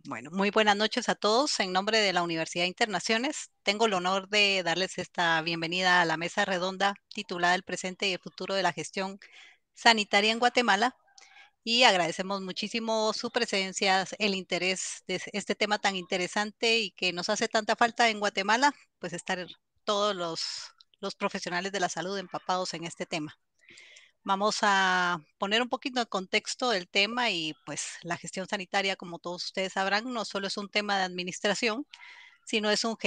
Bueno, muy buenas noches a todos. En nombre de la Universidad de Internaciones, tengo el honor de darles esta bienvenida a la mesa redonda titulada El presente y el futuro de la gestión sanitaria en Guatemala. Y agradecemos muchísimo su presencia, el interés de este tema tan interesante y que nos hace tanta falta en Guatemala, pues estar todos los profesionales de la salud empapados en este tema. Vamos a poner un poquito de contexto del tema y pues la gestión sanitaria, como todos ustedes sabrán, no solo es un tema de administración, sino es un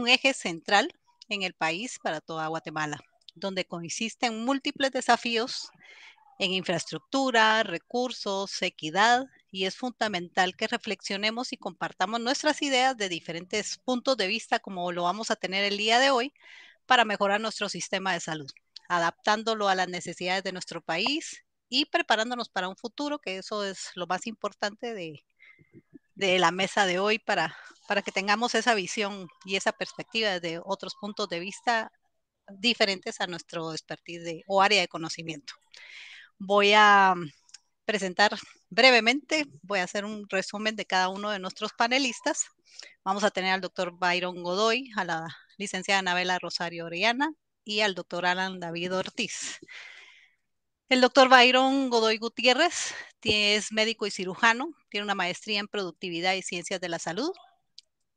eje central en el país para toda Guatemala, donde coexisten múltiples desafíos en infraestructura, recursos, equidad, y es fundamental que reflexionemos y compartamos nuestras ideas de diferentes puntos de vista, como lo vamos a tener el día de hoy, para mejorar nuestro sistema de salud, adaptándolo a las necesidades de nuestro país y preparándonos para un futuro, que eso es lo más importante de la mesa de hoy para que tengamos esa visión y esa perspectiva desde otros puntos de vista diferentes a nuestro expertise o área de conocimiento. Voy a presentar brevemente, voy a hacer un resumen de cada uno de nuestros panelistas. Vamos a tener al doctor Byron Godoy, a la licenciada Anabela Rosario Orellana y al doctor Alan David Ortiz. El doctor Byron Godoy Gutiérrez es médico y cirujano, tiene una maestría en productividad y ciencias de la salud,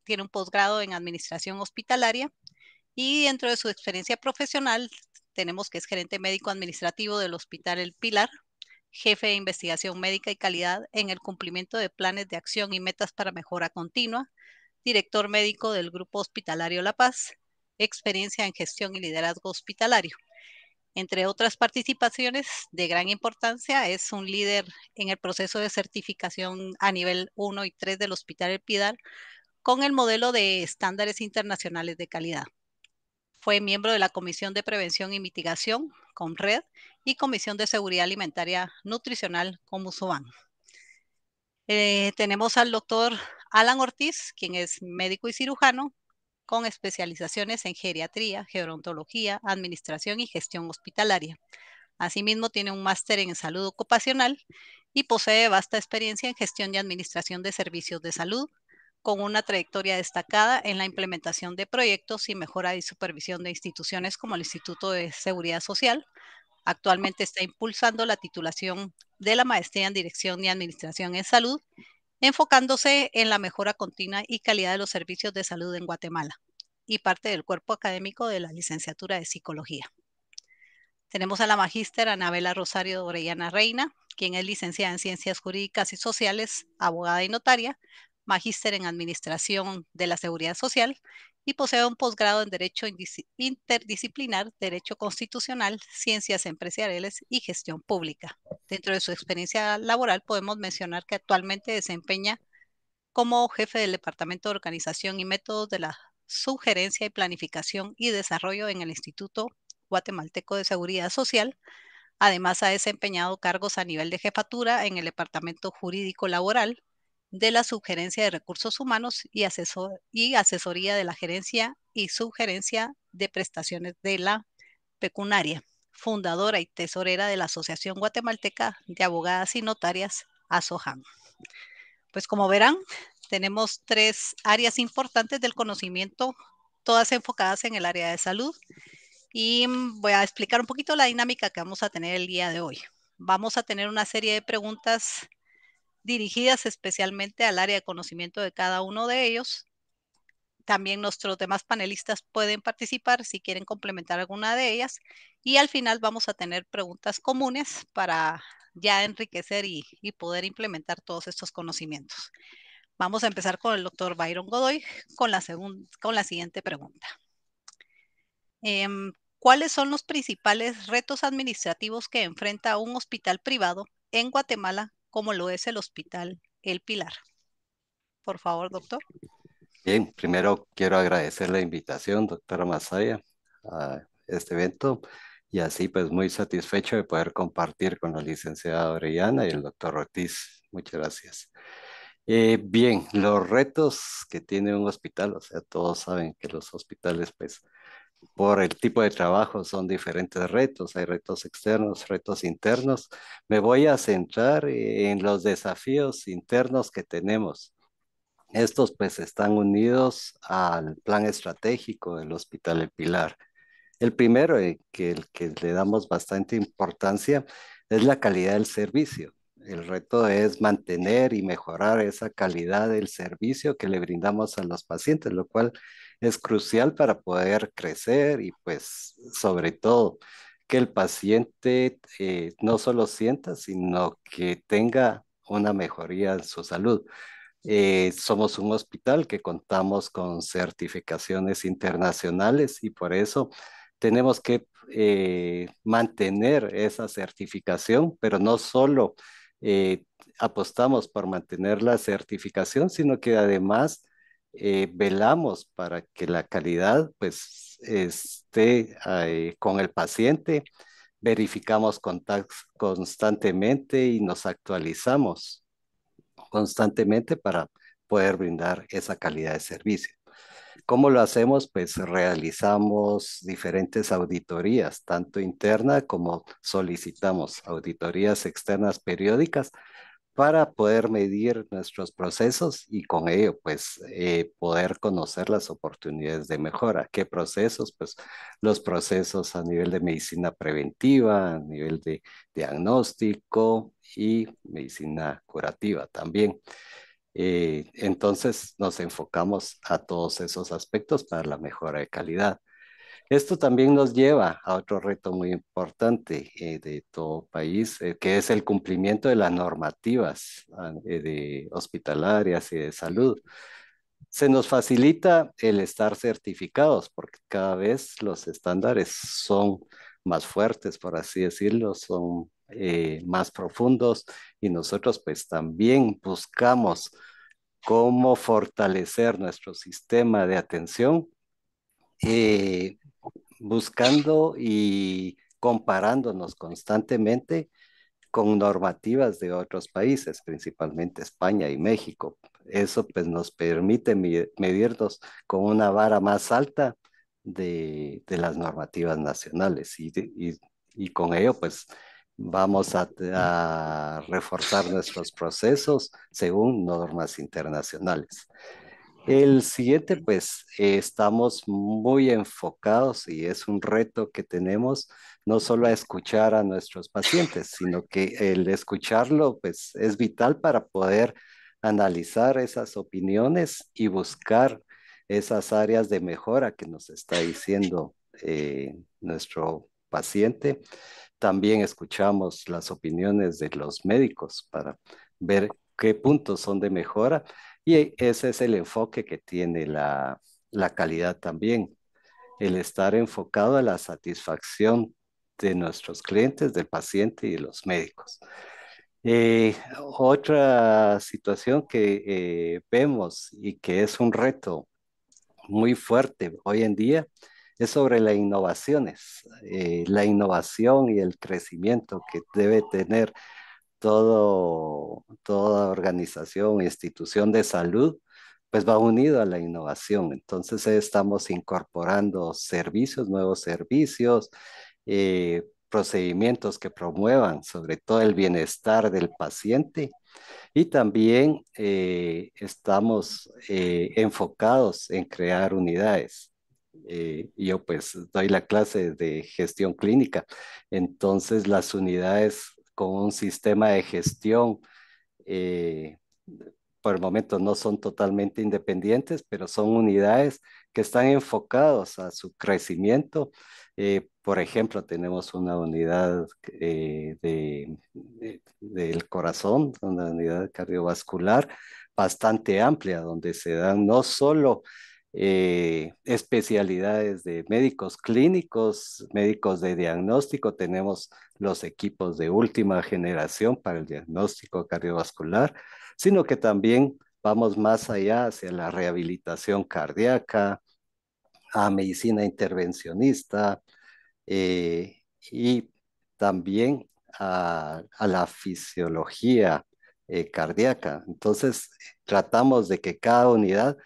tiene un posgrado en administración hospitalaria y dentro de su experiencia profesional tenemos que es gerente médico administrativo del Hospital El Pilar, jefe de investigación médica y calidad en el cumplimiento de planes de acción y metas para mejora continua, director médico del Grupo Hospitalario La Paz, experiencia en gestión y liderazgo hospitalario. Entre otras participaciones de gran importancia, es un líder en el proceso de certificación a nivel 1 y 3 del Hospital El Pilar con el modelo de estándares internacionales de calidad. Fue miembro de la Comisión de Prevención y Mitigación, COMRED, y Comisión de Seguridad Alimentaria Nutricional, COMUSOAN. Tenemos al doctor Alan Ortiz, quien es médico y cirujano, con especializaciones en geriatría, gerontología, administración y gestión hospitalaria. Asimismo, tiene un máster en salud ocupacional y posee vasta experiencia en gestión y administración de servicios de salud, con una trayectoria destacada en la implementación de proyectos y mejora y supervisión de instituciones como el Instituto de Seguridad Social. Actualmente está impulsando la titulación de la maestría en Dirección y Administración en Salud, enfocándose en la mejora continua y calidad de los servicios de salud en Guatemala y parte del cuerpo académico de la licenciatura de Psicología. Tenemos a la magíster Anabela Rosario Orellana Reina, quien es licenciada en Ciencias Jurídicas y Sociales, abogada y notaria, magíster en Administración de la Seguridad Social y posee un posgrado en Derecho Interdisciplinar, Derecho Constitucional, Ciencias Empresariales y Gestión Pública. Dentro de su experiencia laboral podemos mencionar que actualmente desempeña como jefe del Departamento de Organización y Métodos de la Sugerencia y Planificación y Desarrollo en el Instituto Guatemalteco de Seguridad Social. Además, ha desempeñado cargos a nivel de jefatura en el Departamento Jurídico Laboral de la Subgerencia de Recursos Humanos y asesoría de la Gerencia y Subgerencia de Prestaciones de la Pecunaria, fundadora y tesorera de la Asociación Guatemalteca de Abogadas y Notarias, ASOJAM. Pues como verán, tenemos tres áreas importantes del conocimiento, todas enfocadas en el área de salud. Y voy a explicar un poquito la dinámica que vamos a tener el día de hoy. Vamos a tener una serie de preguntas dirigidas especialmente al área de conocimiento de cada uno de ellos. También nuestros demás panelistas pueden participar si quieren complementar alguna de ellas. Y al final vamos a tener preguntas comunes para ya enriquecer y poder implementar todos estos conocimientos. Vamos a empezar con el doctor Byron Godoy con la siguiente pregunta. ¿Cuáles son los principales retos administrativos que enfrenta un hospital privado en Guatemala, como lo es el Hospital El Pilar? Por favor, doctor. Bien, primero quiero agradecer la invitación, doctora Masaya, a este evento y así pues muy satisfecho de poder compartir con la licenciada Orellana y el doctor Ortiz. Muchas gracias. Bien, los retos que tiene un hospital, o sea, todos saben que los hospitales pues por el tipo de trabajo son diferentes retos, hay retos externos, retos internos. Me voy a centrar en los desafíos internos que tenemos. Estos pues están unidos al plan estratégico del Hospital El Pilar. El primero, el que le damos bastante importancia, es la calidad del servicio. El reto es mantener y mejorar esa calidad del servicio que le brindamos a los pacientes, lo cual es crucial para poder crecer y pues sobre todo que el paciente no solo sienta, sino que tenga una mejoría en su salud. Somos un hospital que contamos con certificaciones internacionales y por eso tenemos que mantener esa certificación, pero no solo eh, apostamos por mantener la certificación, sino que además velamos para que la calidad pues esté con el paciente, verificamos constantemente y nos actualizamos constantemente para poder brindar esa calidad de servicio. ¿Cómo lo hacemos? Pues realizamos diferentes auditorías, tanto interna como solicitamos auditorías externas periódicas para poder medir nuestros procesos y con ello, pues, poder conocer las oportunidades de mejora. ¿Qué procesos? Pues los procesos a nivel de medicina preventiva, a nivel de diagnóstico y medicina curativa también. Entonces nos enfocamos a todos esos aspectos para la mejora de calidad. Esto también nos lleva a otro reto muy importante de todo país, que es el cumplimiento de las normativas de hospitalarias y de salud. Se nos facilita el estar certificados porque cada vez los estándares son más fuertes, por así decirlo, son más profundos y nosotros pues también buscamos cómo fortalecer nuestro sistema de atención, eh, buscando y comparándonos constantemente con normativas de otros países, principalmente España y México. Eso pues nos permite medirnos con una vara más alta de las normativas nacionales y con ello pues vamos a reforzar nuestros procesos según normas internacionales. El siguiente, pues, estamos muy enfocados y es un reto que tenemos no solo a escuchar a nuestros pacientes, sino que el escucharlo, pues, es vital para poder analizar esas opiniones y buscar esas áreas de mejora que nos está diciendo nuestro paciente. También escuchamos las opiniones de los médicos para ver qué puntos son de mejora y ese es el enfoque que tiene la calidad también, el estar enfocado a la satisfacción de nuestros clientes, del paciente y de los médicos. Otra situación que vemos y que es un reto muy fuerte hoy en día es sobre las innovaciones, la innovación y el crecimiento que debe tener toda organización, institución de salud, pues va unido a la innovación. Entonces estamos incorporando servicios, nuevos servicios, procedimientos que promuevan sobre todo el bienestar del paciente y también estamos enfocados en crear unidades. Yo pues doy la clase de gestión clínica, entonces las unidades con un sistema de gestión eh, por el momento no son totalmente independientes, pero son unidades que están enfocados a su crecimiento. Por ejemplo, tenemos una unidad del corazón, una unidad cardiovascular bastante amplia, donde se dan no solo especialidades de médicos clínicos, médicos de diagnóstico, tenemos los equipos de última generación para el diagnóstico cardiovascular, sino que también vamos más allá hacia la rehabilitación cardíaca, a medicina intervencionista y también a la fisiología cardíaca. Entonces, tratamos de que cada unidad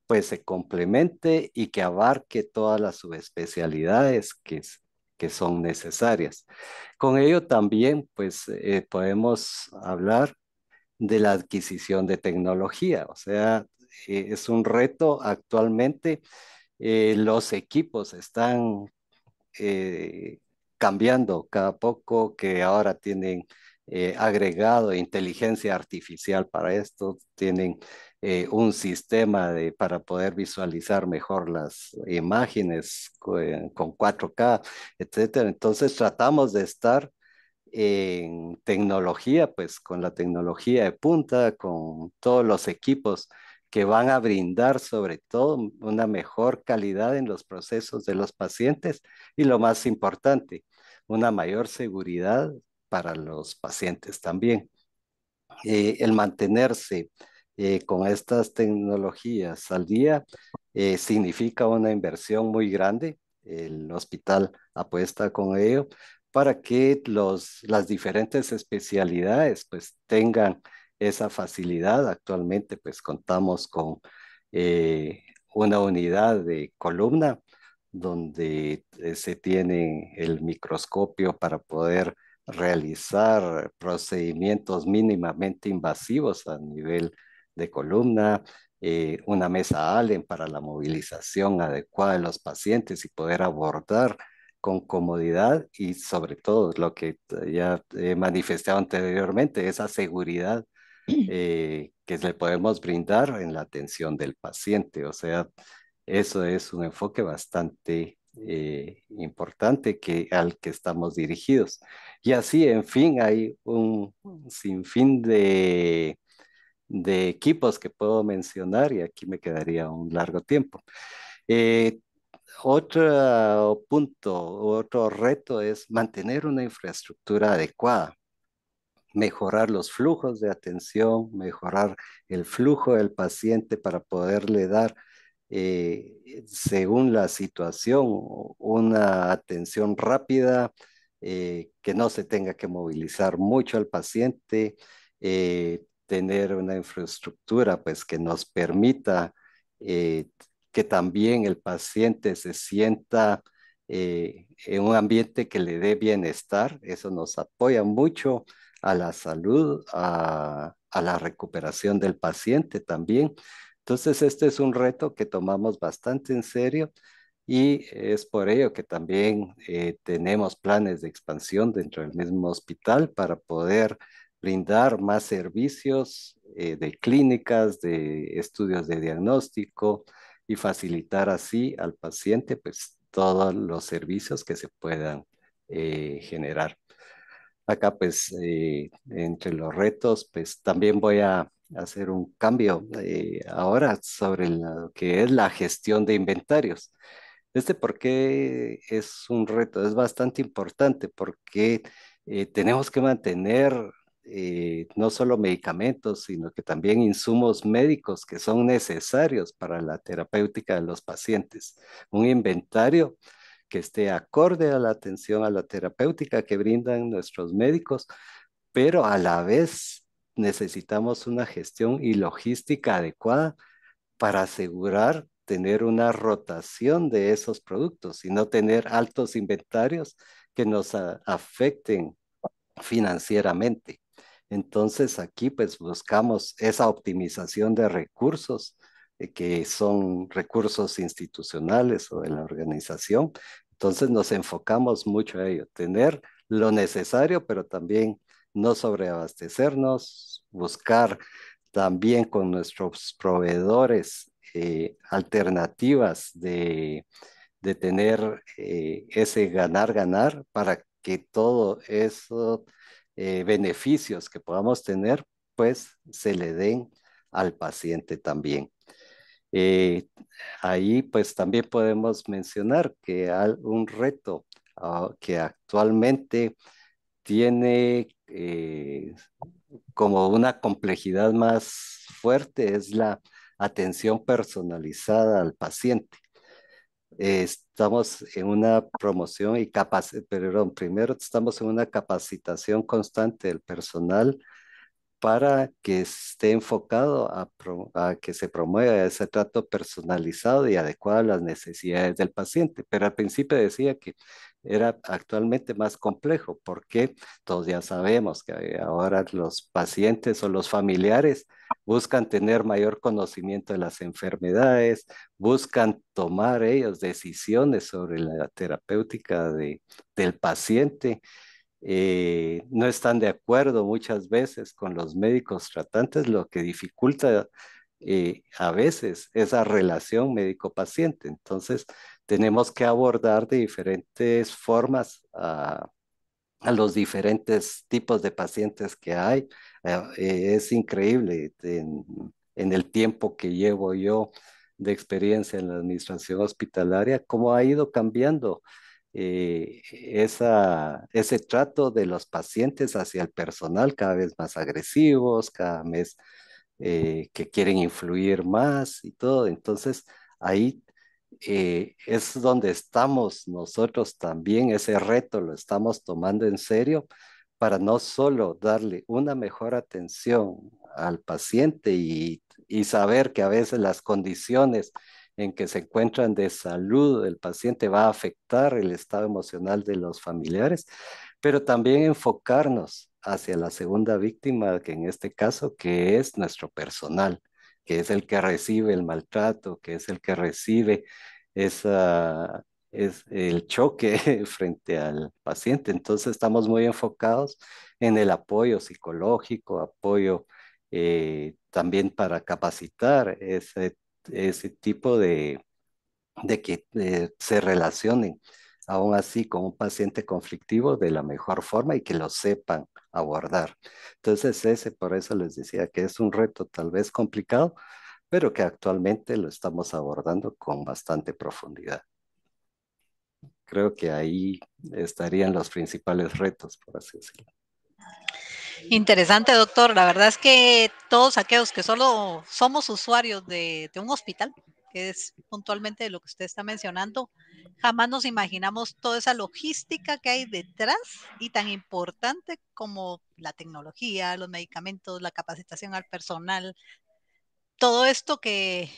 pues se complemente y que abarque todas las subespecialidades que son necesarias. Con ello también pues podemos hablar de la adquisición de tecnología, o sea, es un reto actualmente. Los equipos están eh, cambiando cada poco, que ahora tienen agregado inteligencia artificial para esto, tienen un sistema para poder visualizar mejor las imágenes con 4K, etcétera. Entonces tratamos de estar en tecnología, pues con la tecnología de punta, con todos los equipos que van a brindar sobre todo una mejor calidad en los procesos de los pacientes y lo más importante, una mayor seguridad para los pacientes también. El mantenerse con estas tecnologías al día significa una inversión muy grande. El hospital apuesta con ello para que las diferentes especialidades pues tengan esa facilidad. Actualmente pues contamos con una unidad de columna donde se tiene el microscopio para poder realizar procedimientos mínimamente invasivos a nivel de columna, una mesa Allen para la movilización adecuada de los pacientes y poder abordar con comodidad y sobre todo lo que ya he manifestado anteriormente, esa seguridad que le podemos brindar en la atención del paciente. O sea, eso es un enfoque bastante importante al que estamos dirigidos. Y así, en fin, hay un sinfín de equipos que puedo mencionar y aquí me quedaría un largo tiempo. Eh, Otro punto, otro reto es mantener una infraestructura adecuada, mejorar los flujos de atención, mejorar el flujo del paciente para poderle dar, según la situación, una atención rápida, que no se tenga que movilizar mucho al paciente, tener una infraestructura pues que nos permita que también el paciente se sienta en un ambiente que le dé bienestar. Eso nos apoya mucho a la salud, a la recuperación del paciente también. Entonces, este es un reto que tomamos bastante en serio y es por ello que también tenemos planes de expansión dentro del mismo hospital para poder brindar más servicios de clínicas, de estudios de diagnóstico y facilitar así al paciente pues todos los servicios que se puedan generar. Acá, pues, entre los retos, pues también voy a hacer un cambio ahora sobre lo que es la gestión de inventarios. ¿Por qué es un reto? Es bastante importante porque tenemos que mantener no solo medicamentos, sino que también insumos médicos que son necesarios para la terapéutica de los pacientes. Un inventario que esté acorde a la atención a la terapéutica que brindan nuestros médicos, pero a la vez necesitamos una gestión y logística adecuada para asegurar tener una rotación de esos productos y no tener altos inventarios que nos afecten financieramente. Entonces aquí pues buscamos esa optimización de recursos que son recursos institucionales o de la organización. Entonces nos enfocamos mucho a ello, tener lo necesario, pero también no sobreabastecernos, buscar también con nuestros proveedores alternativas de tener ese ganar-ganar para que todo eso beneficios que podamos tener, pues se le den al paciente también. Eh, Ahí pues también podemos mencionar que hay un reto que actualmente tiene como una complejidad más fuerte es la atención personalizada al paciente. Estamos en una promoción y perdón, primero estamos en una capacitación constante del personal para que esté enfocado a que se promueva ese trato personalizado y adecuado a las necesidades del paciente. Pero al principio decía que era actualmente más complejo porque todos ya sabemos que ahora los pacientes o los familiares buscan tener mayor conocimiento de las enfermedades, buscan tomar ellos decisiones sobre la terapéutica del paciente. No están de acuerdo muchas veces con los médicos tratantes, lo que dificulta a veces esa relación médico-paciente. Entonces, tenemos que abordar de diferentes formas a los diferentes tipos de pacientes que hay. Es increíble en el tiempo que llevo yo de experiencia en la administración hospitalaria, cómo ha ido cambiando ese trato de los pacientes hacia el personal, cada vez más agresivos, cada vez que quieren influir más y todo. Entonces, ahí es donde estamos nosotros también, ese reto lo estamos tomando en serio para no solo darle una mejor atención al paciente y saber que a veces las condiciones en que se encuentran de salud del paciente va a afectar el estado emocional de los familiares, pero también enfocarnos hacia la segunda víctima, que en este caso, que es nuestro personal, que es el que recibe el maltrato, que es el que recibe es el choque frente al paciente. Entonces estamos muy enfocados en el apoyo psicológico, apoyo también para capacitar ese tipo de que se relacionen aún así con un paciente conflictivo de la mejor forma y que lo sepan abordar. Entonces por eso les decía que es un reto tal vez complicado, pero que actualmente lo estamos abordando con bastante profundidad. Creo que ahí estarían los principales retos, por así decirlo. Interesante, doctor. La verdad es que todos aquellos que solo somos usuarios de un hospital, que es puntualmente de lo que usted está mencionando, jamás nos imaginamos toda esa logística que hay detrás y tan importante como la tecnología, los medicamentos, la capacitación al personal, todo esto que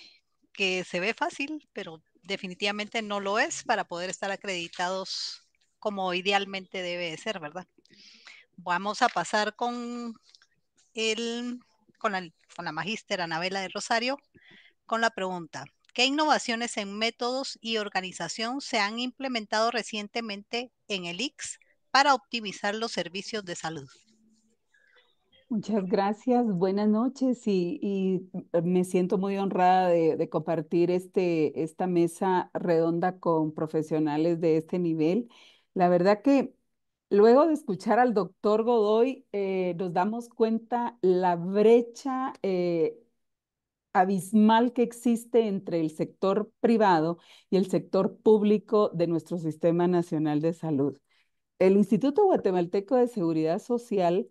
se ve fácil, pero definitivamente no lo es para poder estar acreditados como idealmente debe de ser, ¿verdad? Vamos a pasar el, con la magíster Anabela de Rosario con la pregunta: ¿qué innovaciones en métodos y organización se han implementado recientemente en el ICS para optimizar los servicios de salud? Muchas gracias, buenas noches y me siento muy honrada de compartir esta mesa redonda con profesionales de este nivel. La verdad que luego de escuchar al doctor Godoy, nos damos cuenta la brecha abismal que existe entre el sector privado y el sector público de nuestro Sistema Nacional de Salud. El Instituto Guatemalteco de Seguridad Social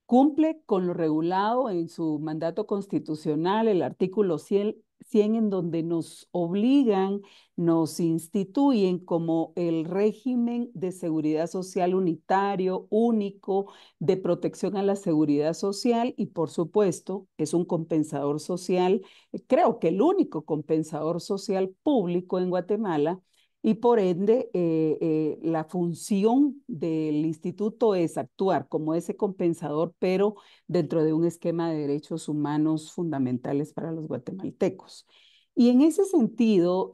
cumple con lo regulado en su mandato constitucional, el artículo 100 en donde nos obligan, nos instituyen como el régimen de seguridad social unitario, único, de protección a la seguridad social y por supuesto es un compensador social, creo que el único compensador social público en Guatemala y por ende, la función del instituto es actuar como ese compensador, pero dentro de un esquema de derechos humanos fundamentales para los guatemaltecos. Y en ese sentido,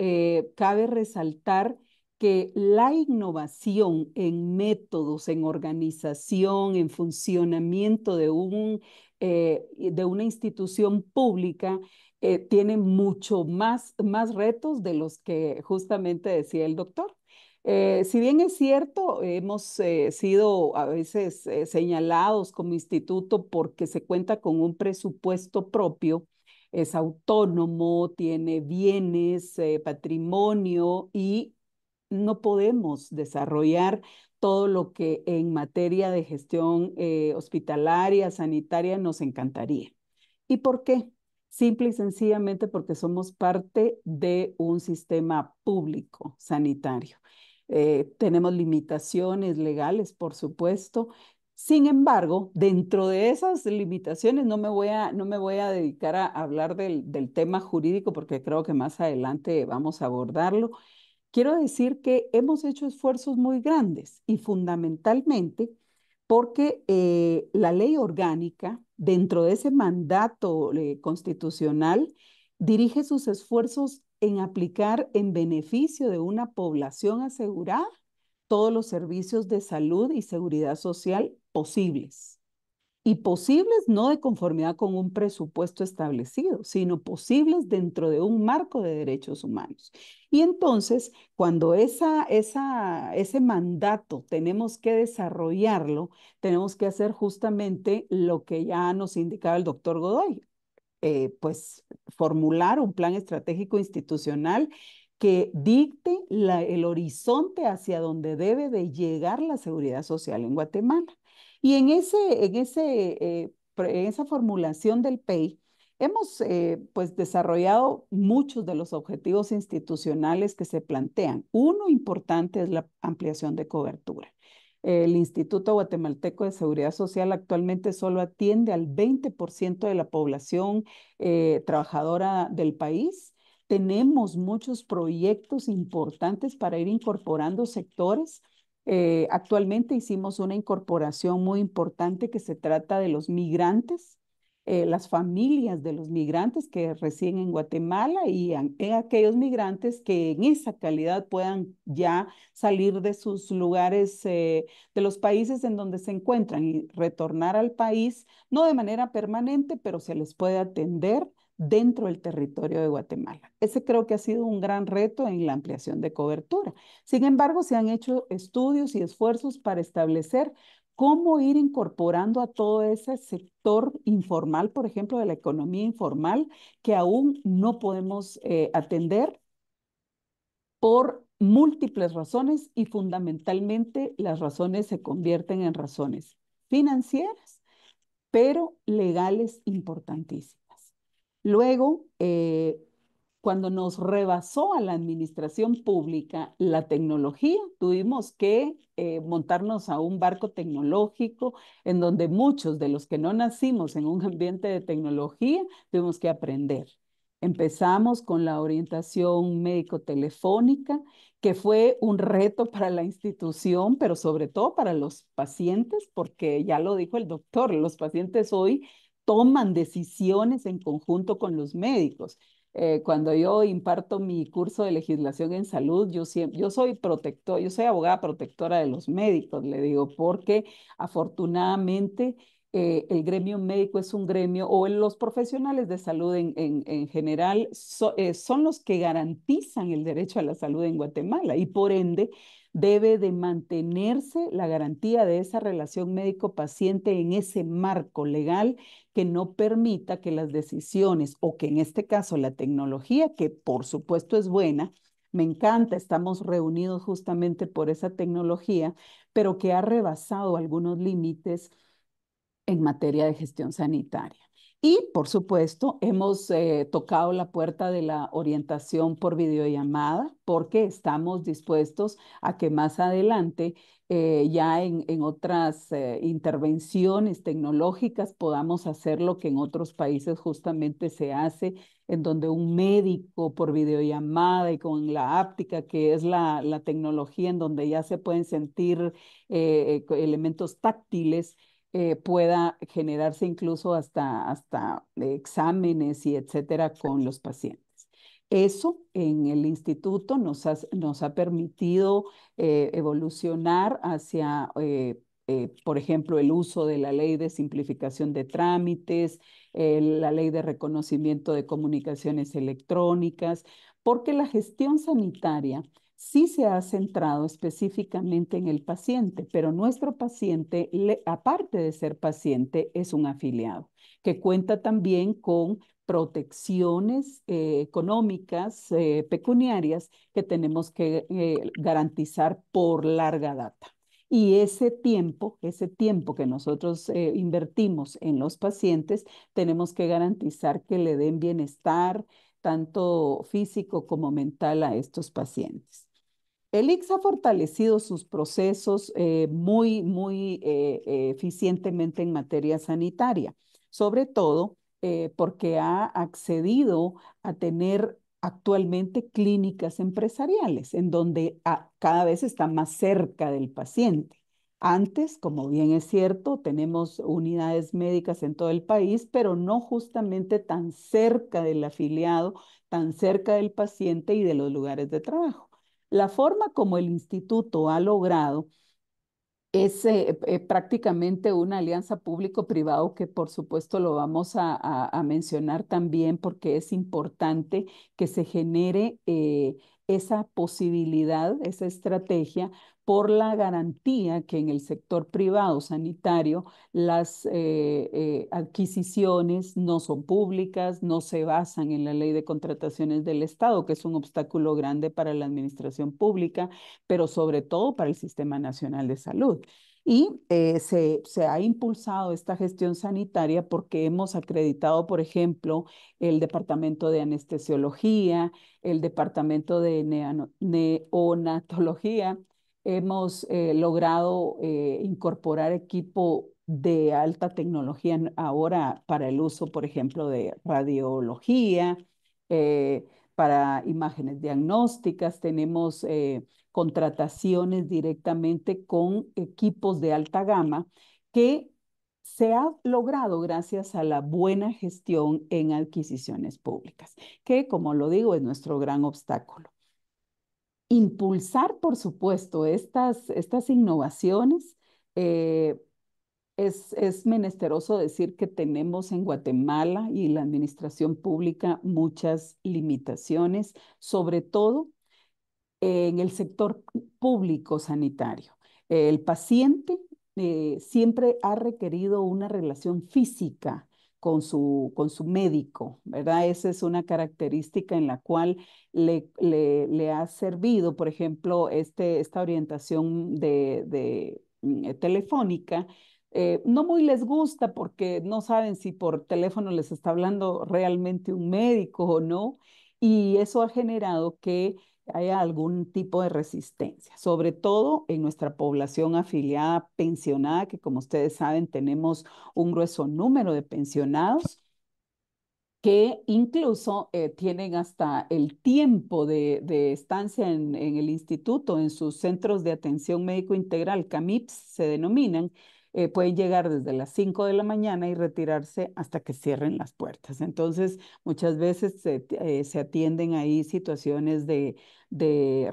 cabe resaltar que la innovación en métodos, en organización, en funcionamiento de una institución pública tiene mucho más retos de los que justamente decía el doctor. Si bien es cierto, hemos sido a veces señalados como instituto porque se cuenta con un presupuesto propio, es autónomo, tiene bienes, patrimonio y no podemos desarrollar todo lo que en materia de gestión hospitalaria, sanitaria, nos encantaría. ¿Y por qué? Simple y sencillamente porque somos parte de un sistema público sanitario. Tenemos limitaciones legales, por supuesto. Sin embargo, dentro de esas limitaciones no me voy a dedicar a hablar del tema jurídico porque creo que más adelante vamos a abordarlo. Quiero decir que hemos hecho esfuerzos muy grandes y fundamentalmente porque la ley orgánica, dentro de ese mandato constitucional, dirige sus esfuerzos en aplicar en beneficio de una población asegurada todos los servicios de salud y seguridad social posibles. Y posibles no de conformidad con un presupuesto establecido, sino posibles dentro de un marco de derechos humanos. Y entonces, cuando ese mandato tenemos que desarrollarlo, tenemos que hacer justamente lo que ya nos indicaba el doctor Godoy, pues formular un plan estratégico institucional que dicte el horizonte hacia donde debe de llegar la seguridad social en Guatemala. Y en esa formulación del PEI, hemos pues desarrollado muchos de los objetivos institucionales que se plantean. Uno importante es la ampliación de cobertura. El Instituto Guatemalteco de Seguridad Social actualmente solo atiende al 20% de la población trabajadora del país. Tenemos muchos proyectos importantes para ir incorporando sectores. Actualmente hicimos una incorporación muy importante que se trata de los migrantes, las familias de los migrantes que residen en Guatemala y aquellos migrantes que en esa calidad puedan ya salir de sus lugares, de los países en donde se encuentran y retornar al país, no de manera permanente, pero se les puede atender dentro del territorio de Guatemala. Ese creo que ha sido un gran reto en la ampliación de cobertura. Sin embargo, se han hecho estudios y esfuerzos para establecer cómo ir incorporando a todo ese sector informal, por ejemplo, de la economía informal, que aún no podemos atender por múltiples razones y fundamentalmente las razones se convierten en razones financieras, pero legales importantísimas. Luego, cuando nos rebasó a la administración pública la tecnología, tuvimos que montarnos a un barco tecnológico en donde muchos de los que no nacimos en un ambiente de tecnología tuvimos que aprender. Empezamos con la orientación médico-telefónica, que fue un reto para la institución, pero sobre todo para los pacientes, porque ya lo dijo el doctor, los pacientes hoy toman decisiones en conjunto con los médicos. Cuando yo imparto mi curso de legislación en salud, yo soy protector, yo soy abogada protectora de los médicos, le digo, porque afortunadamente el gremio médico es un gremio, o los profesionales de salud en general, son los que garantizan el derecho a la salud en Guatemala y por ende debe de mantenerse la garantía de esa relación médico-paciente en ese marco legal que no permita que las decisiones o que en este caso la tecnología, que por supuesto es buena, me encanta, estamos reunidos justamente por esa tecnología, pero que ha rebasado algunos límites en materia de gestión sanitaria. Y, por supuesto, hemos tocado la puerta de la orientación por videollamada porque estamos dispuestos a que más adelante, ya en otras intervenciones tecnológicas, podamos hacer lo que en otros países justamente se hace, en donde un médico por videollamada y con la áptica, que es la tecnología en donde ya se pueden sentir elementos táctiles, pueda generarse incluso hasta exámenes y etcétera con los pacientes. Eso en el instituto nos ha permitido evolucionar hacia, por ejemplo, el uso de la ley de simplificación de trámites, la ley de reconocimiento de comunicaciones electrónicas, porque la gestión sanitaria sí se ha centrado específicamente en el paciente, pero nuestro paciente, aparte de ser paciente, es un afiliado que cuenta también con protecciones económicas, pecuniarias, que tenemos que garantizar por larga data. Y ese tiempo que nosotros invertimos en los pacientes, tenemos que garantizar que le den bienestar, tanto físico como mental, a estos pacientes. El ICS ha fortalecido sus procesos muy eficientemente en materia sanitaria, sobre todo porque ha accedido a tener actualmente clínicas empresariales en donde cada vez está más cerca del paciente. Antes, como bien es cierto, tenemos unidades médicas en todo el país, pero no justamente tan cerca del afiliado, tan cerca del paciente y de los lugares de trabajo. La forma como el instituto ha logrado es prácticamente una alianza público-privado que por supuesto lo vamos a mencionar también porque es importante que se genere esa posibilidad, esa estrategia por la garantía que en el sector privado sanitario las adquisiciones no son públicas, no se basan en la ley de contrataciones del Estado, que es un obstáculo grande para la administración pública, pero sobre todo para el Sistema Nacional de Salud. Y se ha impulsado esta gestión sanitaria porque hemos acreditado, por ejemplo, el Departamento de Anestesiología, el Departamento de Neonatología. Hemos logrado incorporar equipo de alta tecnología ahora para el uso, por ejemplo, de radiología, eh, para imágenes diagnósticas. Tenemos contrataciones directamente con equipos de alta gama que se ha logrado gracias a la buena gestión en adquisiciones públicas, que como lo digo es nuestro gran obstáculo. Impulsar, por supuesto, estas innovaciones. Es menesteroso decir que tenemos en Guatemala y la administración pública muchas limitaciones, sobre todo en el sector público sanitario. El paciente siempre ha requerido una relación física con su médico, ¿verdad? Esa es una característica en la cual le ha servido, por ejemplo, esta orientación telefónica. No muy les gusta porque no saben si por teléfono les está hablando realmente un médico o no, y eso ha generado que haya algún tipo de resistencia, sobre todo en nuestra población afiliada pensionada, que como ustedes saben tenemos un grueso número de pensionados que incluso tienen hasta el tiempo de estancia en el instituto, en sus centros de atención médico integral, CAMIPS se denominan, pueden llegar desde las 5 de la mañana y retirarse hasta que cierren las puertas. Entonces, muchas veces se atienden ahí situaciones de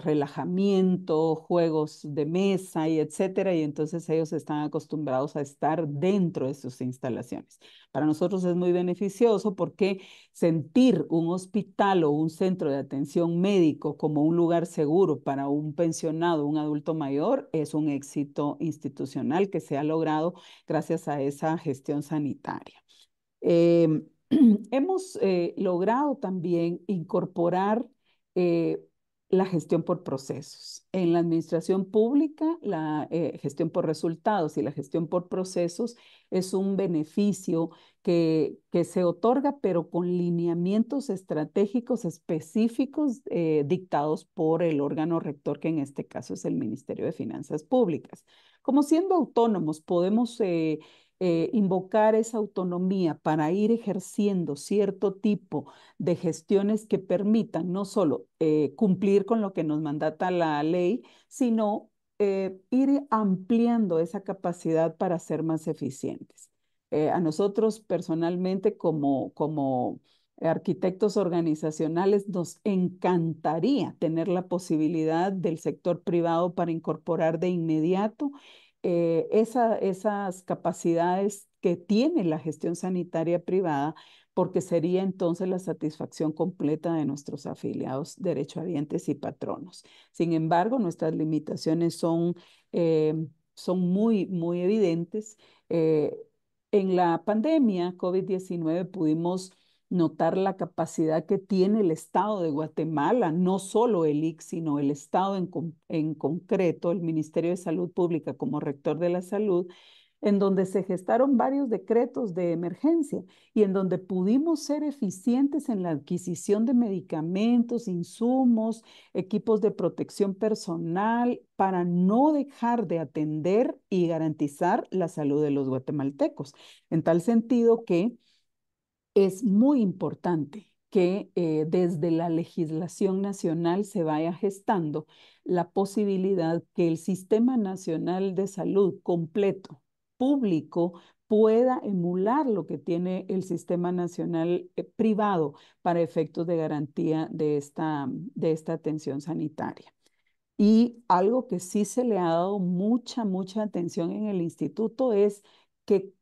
relajamiento, juegos de mesa y etcétera, y entonces ellos están acostumbrados a estar dentro de sus instalaciones. Para nosotros es muy beneficioso porque sentir un hospital o un centro de atención médico como un lugar seguro para un pensionado, un adulto mayor, es un éxito institucional que se ha logrado gracias a esa gestión sanitaria. Eh, hemos logrado también incorporar eh, la gestión por procesos. En la administración pública, la gestión por resultados y la gestión por procesos es un beneficio que se otorga, pero con lineamientos estratégicos específicos dictados por el órgano rector, que en este caso es el Ministerio de Finanzas Públicas. Como siendo autónomos, podemos invocar esa autonomía para ir ejerciendo cierto tipo de gestiones que permitan no solo cumplir con lo que nos mandata la ley, sino ir ampliando esa capacidad para ser más eficientes. A nosotros personalmente como arquitectos organizacionales nos encantaría tener la posibilidad del sector privado para incorporar de inmediato esas capacidades que tiene la gestión sanitaria privada, porque sería entonces la satisfacción completa de nuestros afiliados derechohabientes y patronos. Sin embargo, nuestras limitaciones eh, son muy evidentes. En la pandemia COVID-19 pudimos notar la capacidad que tiene el Estado de Guatemala, no solo el IC, sino el Estado en concreto, el Ministerio de Salud Pública como rector de la salud, en donde se gestaron varios decretos de emergencia y en donde pudimos ser eficientes en la adquisición de medicamentos, insumos, equipos de protección personal, para no dejar de atender y garantizar la salud de los guatemaltecos. En tal sentido que es muy importante que desde la legislación nacional se vaya gestando la posibilidad que el Sistema Nacional de Salud completo, público, pueda emular lo que tiene el Sistema Nacional privado para efectos de garantía de esta atención sanitaria. Y algo que sí se le ha dado mucha atención en el instituto es que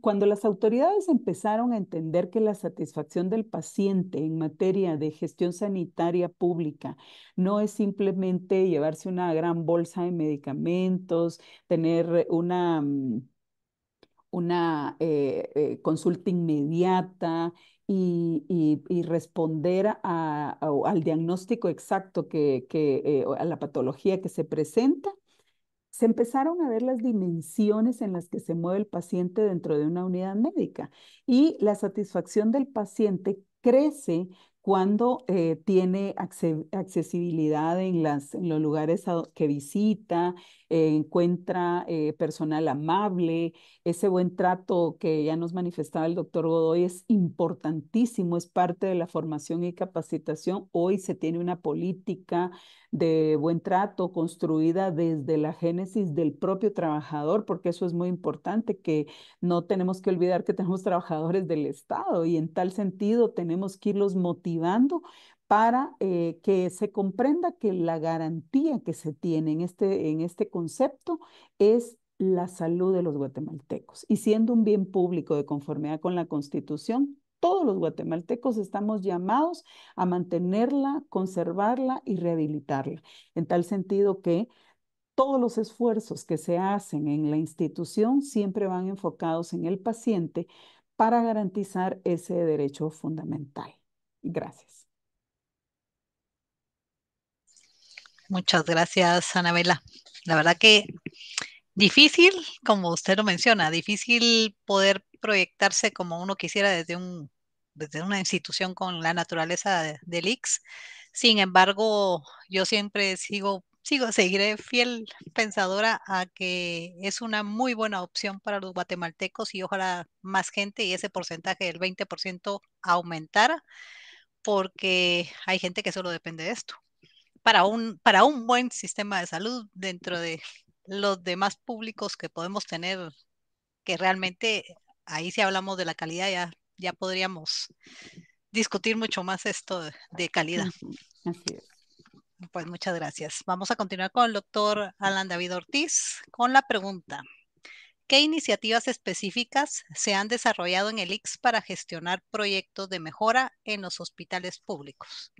cuando las autoridades empezaron a entender que la satisfacción del paciente en materia de gestión sanitaria pública no es simplemente llevarse una gran bolsa de medicamentos, tener una consulta inmediata y responder al diagnóstico exacto a la patología que se presenta, se empezaron a ver las dimensiones en las que se mueve el paciente dentro de una unidad médica y la satisfacción del paciente crece cuando tiene accesibilidad en los lugares que visita, encuentra personal amable, ese buen trato que ya nos manifestaba el doctor Godoy es importantísimo, es parte de la formación y capacitación. Hoy se tiene una política de buen trato construida desde la génesis del propio trabajador, porque eso es muy importante, que no tenemos que olvidar que tenemos trabajadores del Estado y en tal sentido tenemos que irlos motivando para que se comprenda que la garantía que se tiene en este concepto es la salud de los guatemaltecos. Y siendo un bien público de conformidad con la Constitución, todos los guatemaltecos estamos llamados a mantenerla, conservarla y rehabilitarla. En tal sentido que todos los esfuerzos que se hacen en la institución siempre van enfocados en el paciente para garantizar ese derecho fundamental. Gracias. Muchas gracias, Anabela. La verdad que difícil, como usted lo menciona, difícil poder proyectarse como uno quisiera desde una institución con la naturaleza del ICS. Sin embargo, yo siempre seguiré fiel pensadora a que es una muy buena opción para los guatemaltecos y ojalá más gente y ese porcentaje del 20% aumentara, porque hay gente que solo depende de esto para un buen sistema de salud dentro de los demás públicos que podemos tener, que realmente ahí si hablamos de la calidad ya podríamos discutir mucho más esto de calidad. Así es. Pues muchas gracias. Vamos a continuar con el doctor Alan David Ortiz con la pregunta. ¿Qué iniciativas específicas se han desarrollado en el ICS para gestionar proyectos de mejora en los hospitales públicos?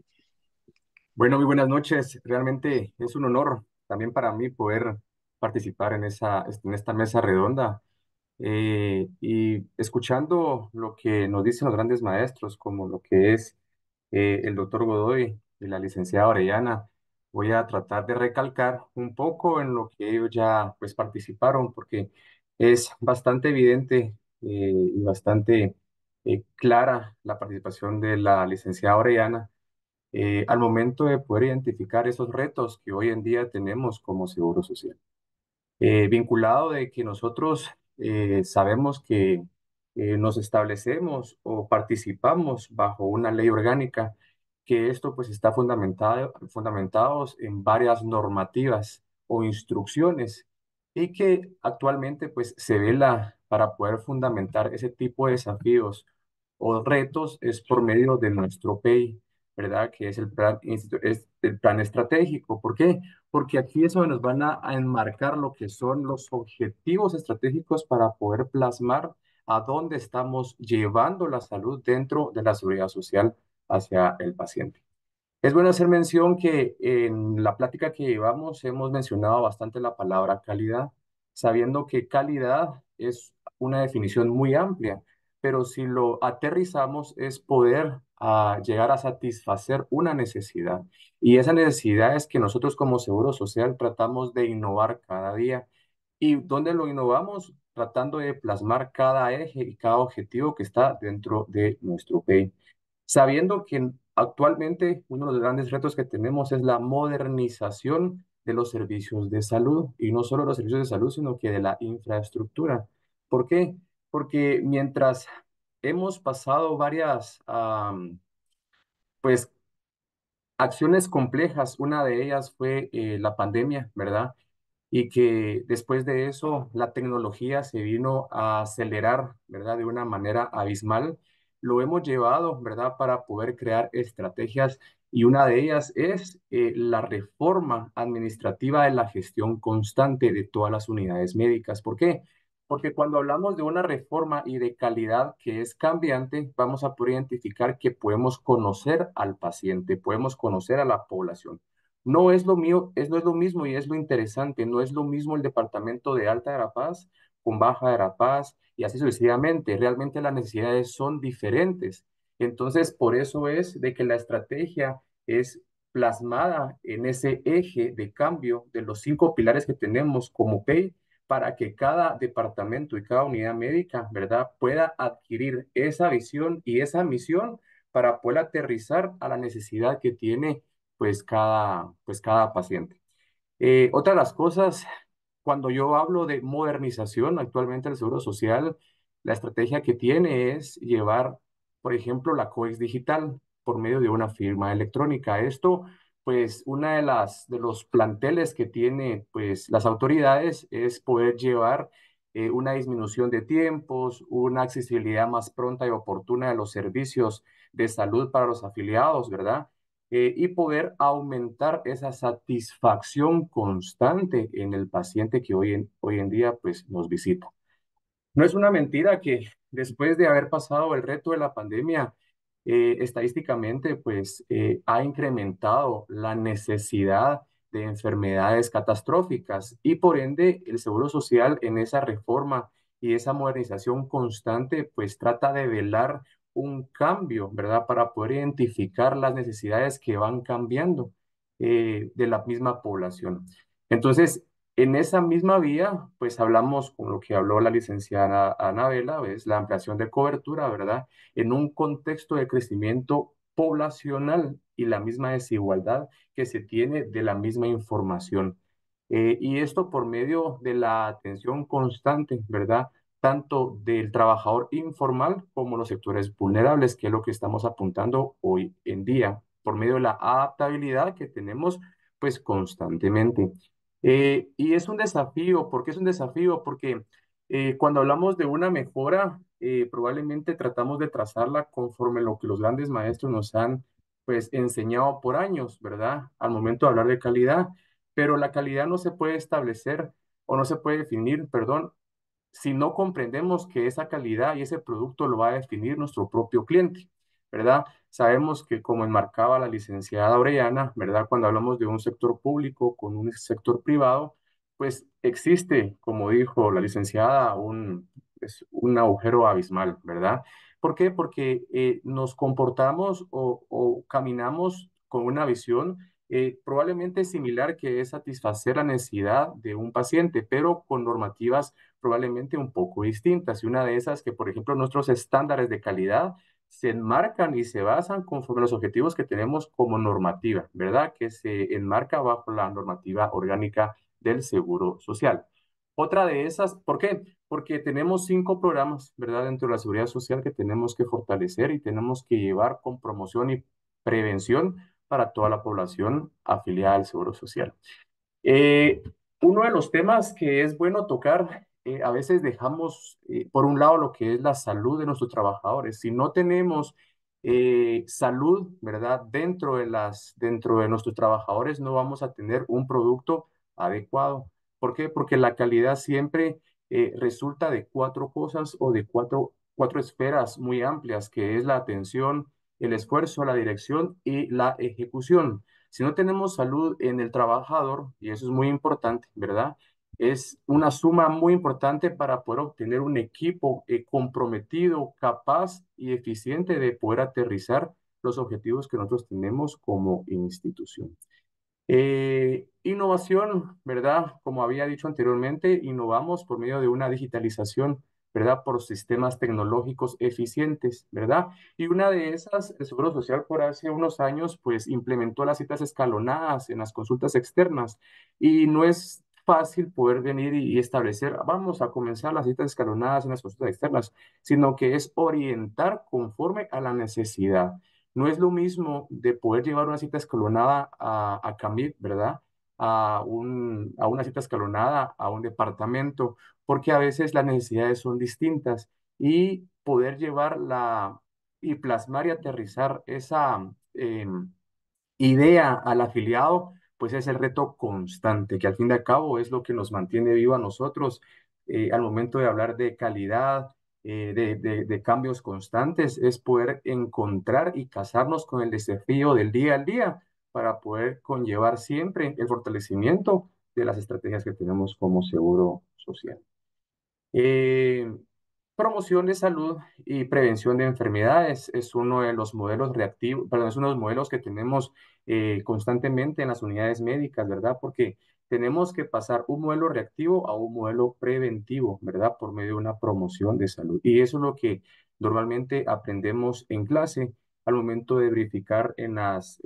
Bueno, muy buenas noches. Realmente es un honor también para mí poder participar en esta mesa redonda y escuchando lo que nos dicen los grandes maestros, como lo que es el doctor Godoy y la licenciada Orellana. Voy a tratar de recalcar un poco en lo que ellos ya pues participaron, porque es bastante evidente y bastante clara la participación de la licenciada Orellana al momento de poder identificar esos retos que hoy en día tenemos como Seguro Social. Vinculado de que nosotros sabemos que nos establecemos o participamos bajo una ley orgánica, que esto pues está fundamentados en varias normativas o instrucciones y que actualmente pues se vela para poder fundamentar ese tipo de desafíos o retos es por medio de nuestro PEI, ¿verdad? Que es es el plan estratégico. ¿Por qué? Porque aquí es donde nos van a enmarcar lo que son los objetivos estratégicos para poder plasmar a dónde estamos llevando la salud dentro de la seguridad social hacia el paciente. Es bueno hacer mención que en la plática que llevamos hemos mencionado bastante la palabra calidad, sabiendo que calidad es una definición muy amplia, pero si lo aterrizamos es poder llegar a satisfacer una necesidad. Y esa necesidad es que nosotros como Seguro Social tratamos de innovar cada día. ¿Y dónde lo innovamos? Tratando de plasmar cada eje y cada objetivo que está dentro de nuestro PEI, sabiendo que actualmente uno de los grandes retos que tenemos es la modernización de los servicios de salud, y no solo los servicios de salud, sino que de la infraestructura. ¿Por qué? Porque mientras hemos pasado varias pues acciones complejas. Una de ellas fue la pandemia, ¿verdad? Y que después de eso la tecnología se vino a acelerar, ¿verdad? De una manera abismal. Lo hemos llevado, ¿verdad? Para poder crear estrategias y una de ellas es la reforma administrativa de la gestión constante de todas las unidades médicas. ¿Por qué? Porque cuando hablamos de una reforma y de calidad que es cambiante, vamos a poder identificar que podemos conocer al paciente, podemos conocer a la población. No es lo mío, no es lo mismo y es lo interesante, no es lo mismo el departamento de Alta Verapaz con Baja Verapaz y así sucesivamente. Realmente las necesidades son diferentes. Entonces, por eso es de que la estrategia es plasmada en ese eje de cambio de los 5 pilares que tenemos como PEI para que cada departamento y cada unidad médica, ¿verdad?, pueda adquirir esa visión y esa misión para poder aterrizar a la necesidad que tiene pues cada paciente. Otra de las cosas, cuando yo hablo de modernización, actualmente el Seguro Social, la estrategia que tiene es llevar, por ejemplo, la COEX digital por medio de una firma electrónica. Esto, pues, una de los planteles que tiene, pues, las autoridades es poder llevar una disminución de tiempos, una accesibilidad más pronta y oportuna de los servicios de salud para los afiliados, ¿verdad? Y poder aumentar esa satisfacción constante en el paciente que hoy en día pues, nos visita. No es una mentira que después de haber pasado el reto de la pandemia, estadísticamente, pues ha incrementado la necesidad de enfermedades catastróficas y por ende el Seguro Social en esa reforma y esa modernización constante, pues trata de velar un cambio, ¿verdad? Para poder identificar las necesidades que van cambiando de la misma población. Entonces, en esa misma vía, pues hablamos con lo que habló la licenciada Anabela, es la ampliación de cobertura, ¿verdad? En un contexto de crecimiento poblacional y la misma desigualdad que se tiene de la misma información. Y esto por medio de la atención constante, ¿verdad? Tanto del trabajador informal como los sectores vulnerables, que es lo que estamos apuntando hoy en día, por medio de la adaptabilidad que tenemos pues constantemente. Y es un desafío. ¿Por qué es un desafío? Porque cuando hablamos de una mejora, probablemente tratamos de trazarla conforme lo que los grandes maestros nos han pues enseñado por años, ¿verdad? Al momento de hablar de calidad, pero la calidad no se puede establecer o no se puede definir, perdón, si no comprendemos que esa calidad y ese producto lo va a definir nuestro propio cliente, ¿verdad? Sabemos que como enmarcaba la licenciada Orellana, ¿verdad? Cuando hablamos de un sector público con un sector privado, pues existe, como dijo la licenciada, un agujero abismal, ¿verdad? ¿Por qué? Porque nos comportamos o caminamos con una visión probablemente similar que es satisfacer la necesidad de un paciente, pero con normativas probablemente un poco distintas. Y una de esas que, por ejemplo, nuestros estándares de calidad se enmarcan y se basan conforme a los objetivos que tenemos como normativa, ¿verdad? Que se enmarca bajo la normativa orgánica del Seguro Social. Otra de esas, ¿por qué? Porque tenemos 5 programas, ¿verdad? Dentro de la seguridad social que tenemos que fortalecer y tenemos que llevar con promoción y prevención para toda la población afiliada al Seguro Social. Eh, Uno de los temas que es bueno tocar, a veces dejamos por un lado lo que es la salud de nuestros trabajadores. Si no tenemos salud, ¿verdad? Dentro de nuestros trabajadores no vamos a tener un producto adecuado. ¿Por qué? Porque la calidad siempre resulta de 4 cosas o de cuatro esferas muy amplias, que es la atención, el esfuerzo, la dirección y la ejecución. Si no tenemos salud en el trabajador, y eso es muy importante, ¿verdad? Es una suma muy importante para poder obtener un equipo comprometido, capaz y eficiente de poder aterrizar los objetivos que nosotros tenemos como institución. Innovación, ¿verdad? Como había dicho anteriormente, innovamos por medio de una digitalización, ¿verdad? Por sistemas tecnológicos eficientes, ¿verdad? Y una de esas, el Seguro Social por hace unos años, pues implementó las citas escalonadas en las consultas externas y no es fácil poder venir y establecer, vamos a comenzar las citas escalonadas en las consultas externas, sino que es orientar conforme a la necesidad. No es lo mismo de poder llevar una cita escalonada a Camil, ¿verdad? A una cita escalonada, a un departamento, porque a veces las necesidades son distintas y poder llevarla y plasmar y aterrizar esa idea al afiliado, pues es el reto constante, que al fin y al cabo es lo que nos mantiene vivo a nosotros al momento de hablar de calidad, de cambios constantes, es poder encontrar y casarnos con el desafío del día al día para poder conllevar siempre el fortalecimiento de las estrategias que tenemos como seguro social. Eh, Promoción de salud y prevención de enfermedades es uno de los modelos reactivos, perdón, es uno de los modelos que tenemos constantemente en las unidades médicas, ¿verdad? Porque tenemos que pasar un modelo reactivo a un modelo preventivo, ¿verdad? Por medio de una promoción de salud. Y eso es lo que normalmente aprendemos en clase al momento de verificar en las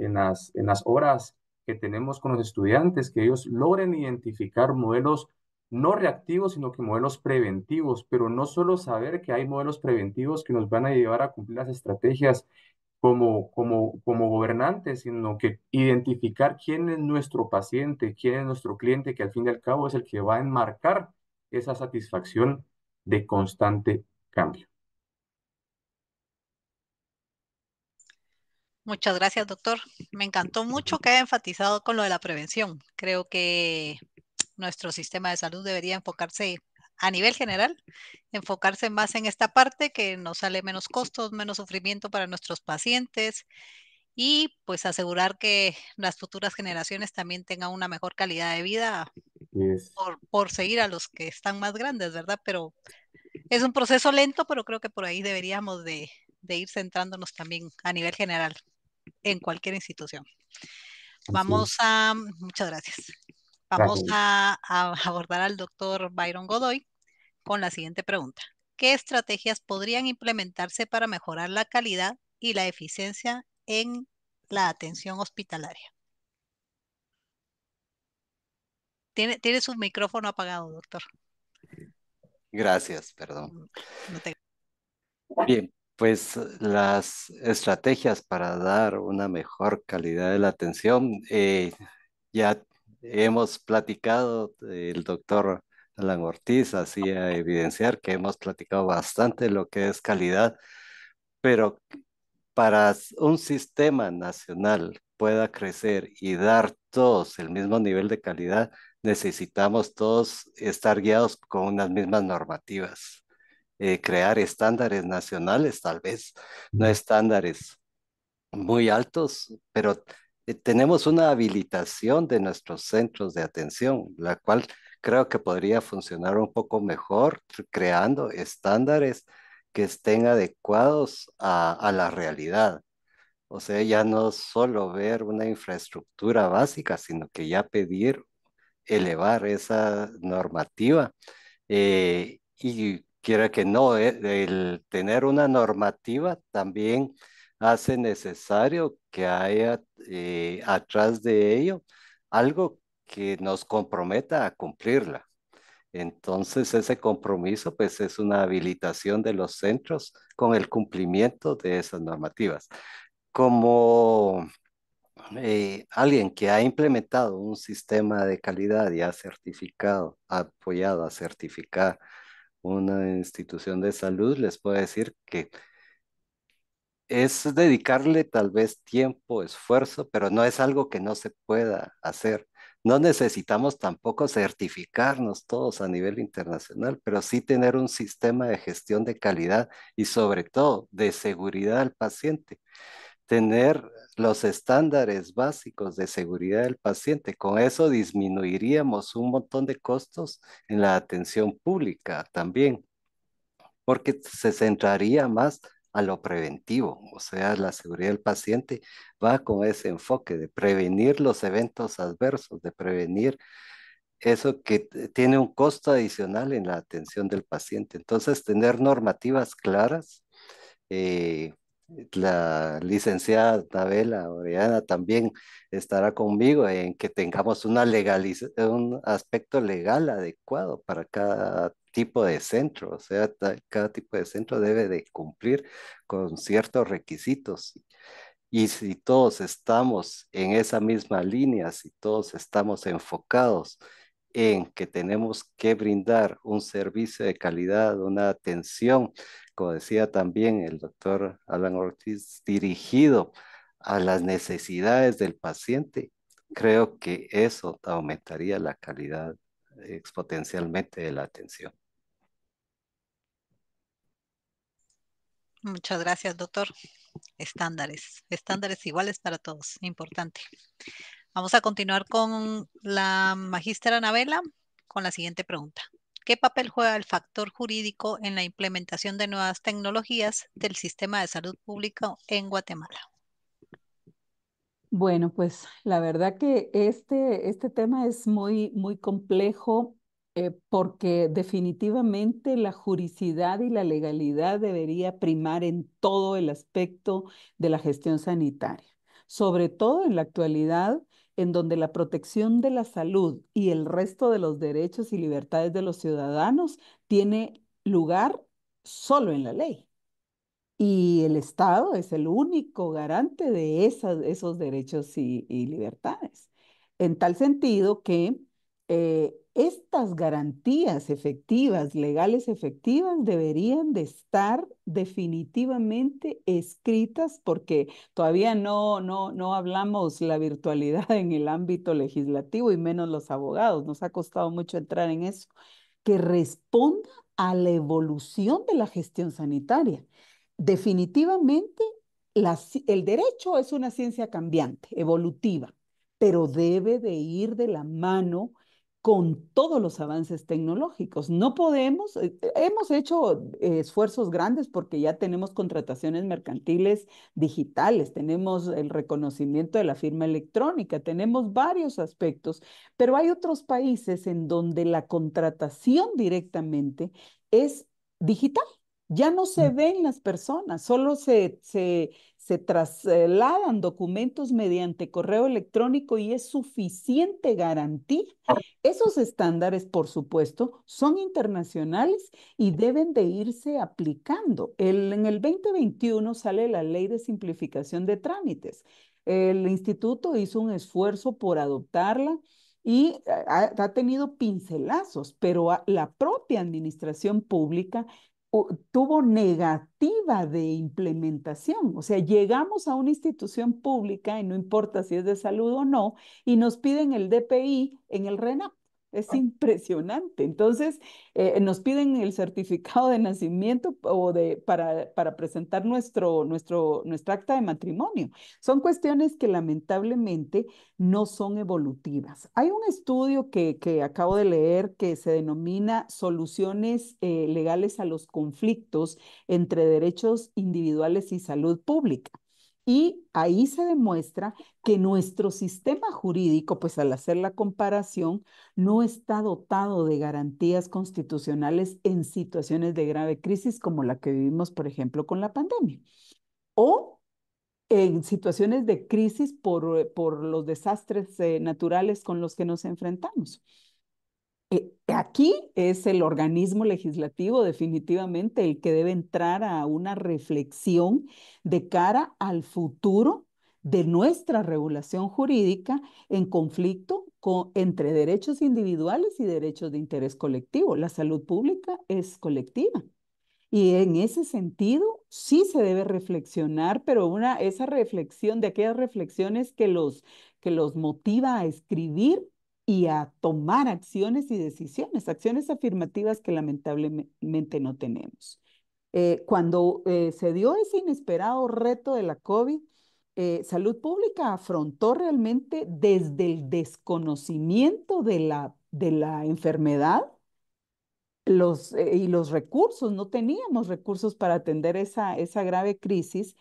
horas que tenemos con los estudiantes, que ellos logren identificar modelos no reactivos, sino que modelos preventivos, pero no solo saber que hay modelos preventivos que nos van a llevar a cumplir las estrategias como gobernantes, sino que identificar quién es nuestro paciente, quién es nuestro cliente, que al fin y al cabo es el que va a enmarcar esa satisfacción de constante cambio. Muchas gracias, doctor. Me encantó mucho que haya enfatizado con lo de la prevención. Creo que nuestro sistema de salud debería enfocarse a nivel general, enfocarse más en esta parte que nos sale menos costos, menos sufrimiento para nuestros pacientes y pues asegurar que las futuras generaciones también tengan una mejor calidad de vida Es, por seguir a los que están más grandes, ¿verdad? Pero es un proceso lento, pero creo que por ahí deberíamos de ir centrándonos también a nivel general en cualquier institución. así es. Muchas gracias. Vamos Gracias. a abordar al doctor Byron Godoy con la siguiente pregunta. ¿Qué estrategias podrían implementarse para mejorar la calidad y la eficiencia en la atención hospitalaria? Tiene su micrófono apagado, doctor. Gracias, perdón. No te... Bien, pues las estrategias para dar una mejor calidad de la atención, ya hemos platicado, el doctor Alan Ortiz hacía evidenciar que hemos platicado bastante de lo que es calidad, pero para un sistema nacional pueda crecer y dar todos el mismo nivel de calidad, necesitamos todos estar guiados con unas mismas normativas, crear estándares nacionales, tal vez, no estándares muy altos, pero tenemos una habilitación de nuestros centros de atención, la cual creo que podría funcionar un poco mejor, creando estándares que estén adecuados a la realidad. O sea, ya no solo ver una infraestructura básica, sino que ya pedir elevar esa normativa. Y quiera que no, el tener una normativa también hace necesario que haya atrás de ello algo que nos comprometa a cumplirla. Entonces, ese compromiso, pues, es una habilitación de los centros con el cumplimiento de esas normativas. Como alguien que ha implementado un sistema de calidad y ha certificado, ha apoyado a certificar una institución de salud, les puedo decir que es dedicarle tal vez tiempo, esfuerzo, pero no es algo que no se pueda hacer. No necesitamos tampoco certificarnos todos a nivel internacional, pero sí tener un sistema de gestión de calidad y sobre todo de seguridad al paciente, tener los estándares básicos de seguridad del paciente. Con eso disminuiríamos un montón de costos en la atención pública también, porque se centraría más a lo preventivo, o sea, la seguridad del paciente va con ese enfoque de prevenir los eventos adversos, de prevenir eso que tiene un costo adicional en la atención del paciente. Entonces, tener normativas claras, eh, la licenciada Tabela Orellana también estará conmigo en que tengamos un aspecto legal adecuado para cada tipo de centro. O sea, cada tipo de centro debe de cumplir con ciertos requisitos Y si todos estamos en esa misma línea, si todos estamos enfocados en que tenemos que brindar un servicio de calidad, una atención, como decía también el doctor Alan Ortiz, dirigido a las necesidades del paciente, creo que eso aumentaría la calidad exponencialmente de la atención. Muchas gracias, doctor. Estándares iguales para todos, importante. Vamos a continuar con la magíster Anabela con la siguiente pregunta. ¿Qué papel juega el factor jurídico en la implementación de nuevas tecnologías del sistema de salud pública en Guatemala? Bueno, pues la verdad que este tema es muy complejo porque definitivamente la juridicidad y la legalidad debería primar en todo el aspecto de la gestión sanitaria, sobre todo en la actualidad en donde la protección de la salud y el resto de los derechos y libertades de los ciudadanos tiene lugar solo en la ley. Y el Estado es el único garante de esos derechos y libertades. En tal sentido que estas garantías efectivas, legales efectivas, deberían de estar definitivamente escritas porque todavía no hablamos la virtualidad en el ámbito legislativo y menos los abogados. Nos ha costado mucho entrar en eso, que responda a la evolución de la gestión sanitaria. Definitivamente, el derecho es una ciencia cambiante, evolutiva, pero debe de ir de la mano con todos los avances tecnológicos. No podemos, hemos hecho esfuerzos grandes porque ya tenemos contrataciones mercantiles digitales, tenemos el reconocimiento de la firma electrónica, tenemos varios aspectos, pero hay otros países en donde la contratación directamente es digital. Ya no se ven las personas, solo se trasladan documentos mediante correo electrónico y es suficiente garantía. Esos estándares, por supuesto, son internacionales y deben de irse aplicando. En el 2021 sale la Ley de Simplificación de Trámites. El instituto hizo un esfuerzo por adoptarla y ha tenido pincelazos, pero la propia administración pública tuvo negativa de implementación. O sea, llegamos a una institución pública, y no importa si es de salud o no, y nos piden el DPI en el RENAP. Es impresionante. Entonces, nos piden el certificado de nacimiento para presentar nuestra acta de matrimonio. Son cuestiones que lamentablemente no son evolutivas. Hay un estudio que acabo de leer que se denomina Soluciones legales a los conflictos entre derechos individuales y salud pública. Y ahí se demuestra que nuestro sistema jurídico, pues al hacer la comparación, no está dotado de garantías constitucionales en situaciones de grave crisis como la que vivimos, por ejemplo, con la pandemia. O en situaciones de crisis por los desastres naturales con los que nos enfrentamos. Aquí es el organismo legislativo definitivamente el que debe entrar a una reflexión de cara al futuro de nuestra regulación jurídica en conflicto entre derechos individuales y derechos de interés colectivo. La salud pública es colectiva. Y en ese sentido, sí se debe reflexionar, pero esa reflexión de aquellas reflexiones que los motiva a escribir y a tomar acciones y decisiones, acciones afirmativas que lamentablemente no tenemos. Cuando se dio ese inesperado reto de la COVID, Salud Pública afrontó realmente desde el desconocimiento de la enfermedad y los recursos, no teníamos recursos para atender esa grave crisis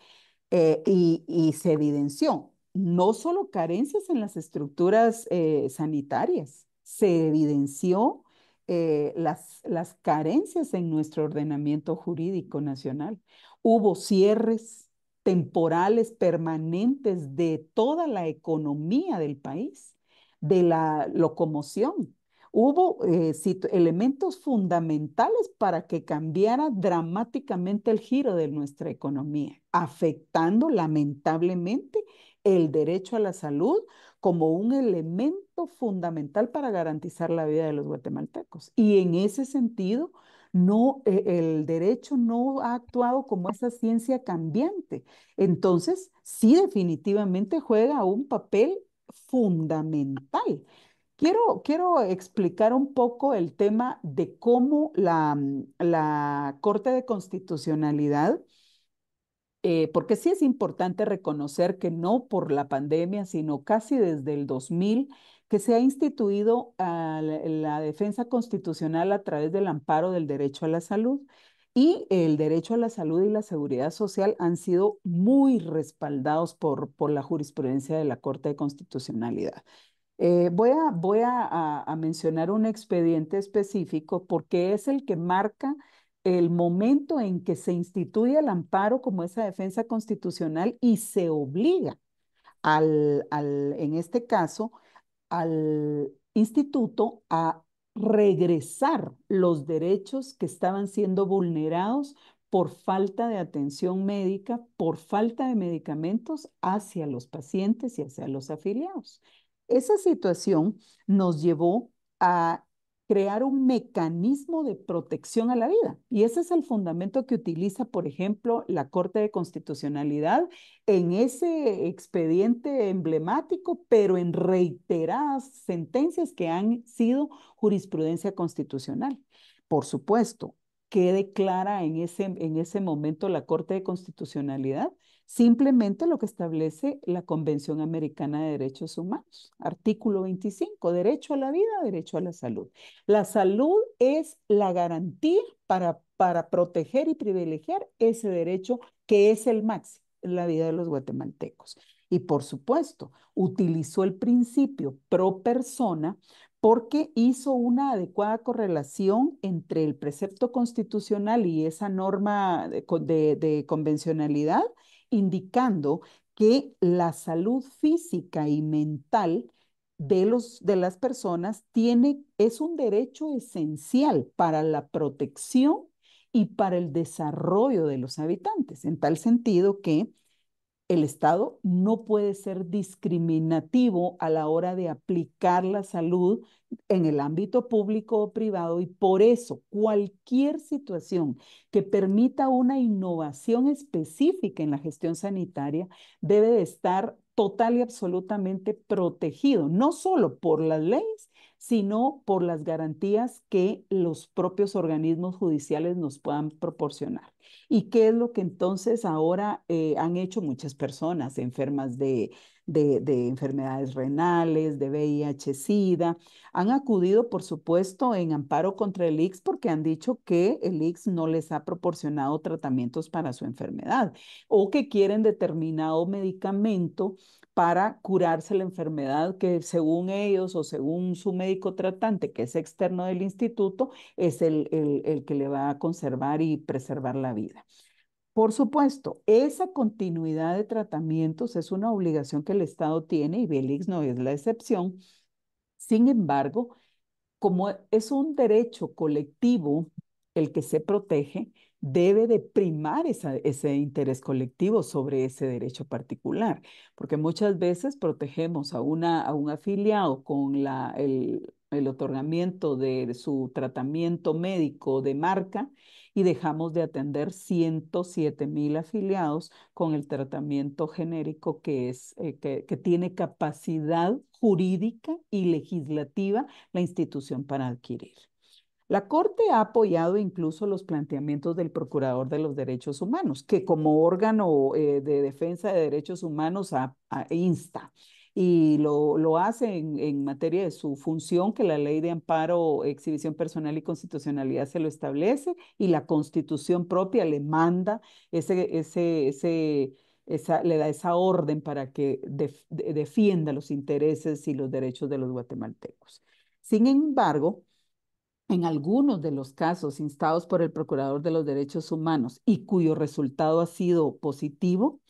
y se evidenció no solo carencias en las estructuras sanitarias, se evidenció las carencias en nuestro ordenamiento jurídico nacional. Hubo cierres temporales permanentes de toda la economía del país, de la locomoción. Hubo elementos fundamentales para que cambiara dramáticamente el giro de nuestra economía, afectando lamentablemente el derecho a la salud como un elemento fundamental para garantizar la vida de los guatemaltecos. Y en ese sentido, no, el derecho no ha actuado como esa ciencia cambiante. Entonces, sí, definitivamente juega un papel fundamental. Quiero explicar un poco el tema de cómo la Corte de Constitucionalidad, porque sí es importante reconocer que no por la pandemia, sino casi desde el 2000, que se ha instituido la defensa constitucional a través del amparo del derecho a la salud. Y el derecho a la salud y la seguridad social han sido muy respaldados por la jurisprudencia de la Corte de Constitucionalidad. Voy a mencionar un expediente específico porque es el que marca el momento en que se instituye el amparo como esa defensa constitucional y se obliga en este caso, al instituto a regresar los derechos que estaban siendo vulnerados por falta de atención médica, por falta de medicamentos hacia los pacientes y hacia los afiliados. Esa situación nos llevó a crear un mecanismo de protección a la vida. Y ese es el fundamento que utiliza, por ejemplo, la Corte de Constitucionalidad en ese expediente emblemático, pero en reiteradas sentencias que han sido jurisprudencia constitucional. Por supuesto, ¿qué declara en ese momento la Corte de Constitucionalidad? Simplemente lo que establece la Convención Americana de Derechos Humanos, artículo 25, derecho a la vida, derecho a la salud. La salud es la garantía para proteger y privilegiar ese derecho que es el máximo en la vida de los guatemaltecos. Y por supuesto, utilizó el principio pro persona porque hizo una adecuada correlación entre el precepto constitucional y esa norma de convencionalidad, indicando que la salud física y mental de las personas es un derecho esencial para la protección y para el desarrollo de los habitantes, en tal sentido que el Estado no puede ser discriminativo a la hora de aplicar la salud en el ámbito público o privado y por eso cualquier situación que permita una innovación específica en la gestión sanitaria debe de estar total y absolutamente protegido, no solo por las leyes, sino por las garantías que los propios organismos judiciales nos puedan proporcionar. ¿Y qué es lo que entonces ahora han hecho muchas personas enfermas de enfermedades renales, de VIH, SIDA? Han acudido, por supuesto, en amparo contra el ICS porque han dicho que el ICS no les ha proporcionado tratamientos para su enfermedad o que quieren determinado medicamento para curarse la enfermedad que según ellos o según su médico tratante, que es externo del instituto, es el que le va a conservar y preservar la vida. Por supuesto, esa continuidad de tratamientos es una obligación que el Estado tiene y Belix no es la excepción. Sin embargo, como es un derecho colectivo el que se protege, debe de primar ese interés colectivo sobre ese derecho particular, porque muchas veces protegemos a un afiliado con el otorgamiento de su tratamiento médico de marca y dejamos de atender 107,000 afiliados con el tratamiento genérico que tiene capacidad jurídica y legislativa la institución para adquirir. La Corte ha apoyado incluso los planteamientos del Procurador de los Derechos Humanos, que como órgano de defensa de derechos humanos insta y lo hace en materia de su función, que la Ley de Amparo, Exhibición Personal y Constitucionalidad se lo establece y la Constitución propia le manda le da esa orden para que defienda los intereses y los derechos de los guatemaltecos. Sin embargo, en algunos de los casos instados por el Procurador de los Derechos Humanos y cuyo resultado ha sido positivo,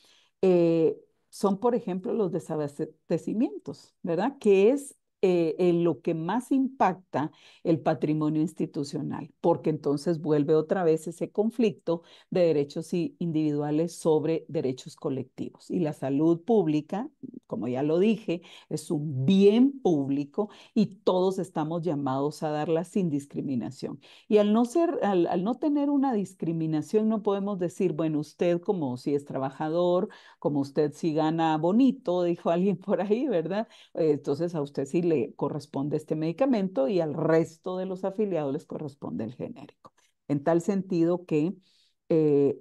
son, por ejemplo, los desabastecimientos, ¿verdad? Que es en lo que más impacta el patrimonio institucional, porque entonces vuelve otra vez ese conflicto de derechos individuales sobre derechos colectivos. Y la salud pública, como ya lo dije, es un bien público y todos estamos llamados a darla sin discriminación. Y al no tener una discriminación, no podemos decir, bueno, usted como si es trabajador, como usted si gana bonito, dijo alguien por ahí, ¿verdad? Entonces a usted sí le corresponde este medicamento y al resto de los afiliados les corresponde el genérico. En tal sentido que eh,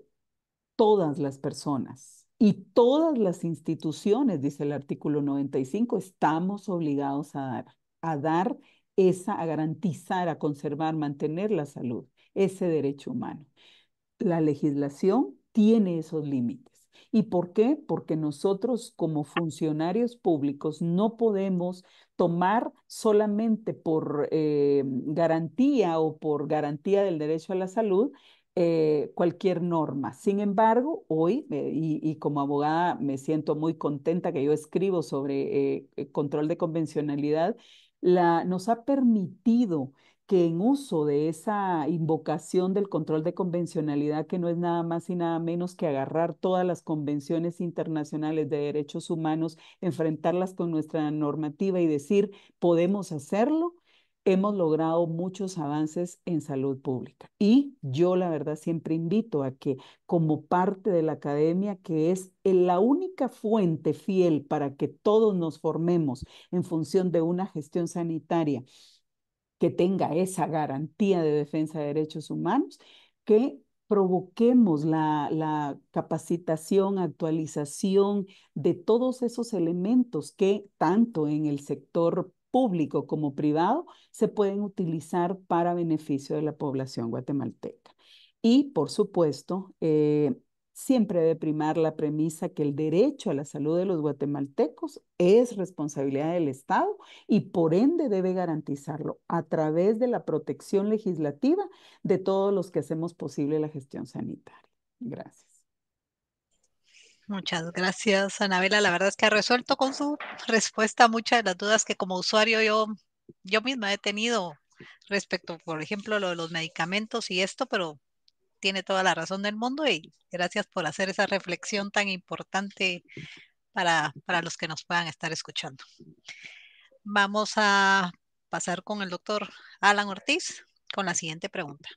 todas las personas y todas las instituciones, dice el artículo 95, estamos obligados a dar a garantizar, a conservar, mantener la salud, ese derecho humano. La legislación tiene esos límites. ¿Y por qué? Porque nosotros como funcionarios públicos no podemos tomar solamente por garantía o por garantía del derecho a la salud cualquier norma. Sin embargo, hoy, y como abogada me siento muy contenta que yo escribo sobre control de convencionalidad, nos ha permitido que en uso de esa invocación del control de convencionalidad, que no es nada más y nada menos que agarrar todas las convenciones internacionales de derechos humanos, enfrentarlas con nuestra normativa y decir, podemos hacerlo, hemos logrado muchos avances en salud pública. Y yo la verdad siempre invito a que como parte de la academia, que es la única fuente fiel para que todos nos formemos en función de una gestión sanitaria, que tenga esa garantía de defensa de derechos humanos, que provoquemos la capacitación, actualización de todos esos elementos que tanto en el sector público como privado se pueden utilizar para beneficio de la población guatemalteca. Y, por supuesto, siempre debe primar la premisa que el derecho a la salud de los guatemaltecos es responsabilidad del Estado y por ende debe garantizarlo a través de la protección legislativa de todos los que hacemos posible la gestión sanitaria. Gracias. Muchas gracias, Anabela. La verdad es que ha resuelto con su respuesta muchas de las dudas que como usuario yo misma he tenido respecto, por ejemplo, lo de los medicamentos y esto, pero tiene toda la razón del mundo y gracias por hacer esa reflexión tan importante para los que nos puedan estar escuchando. Vamos a pasar con el doctor Alan Ortiz con la siguiente pregunta.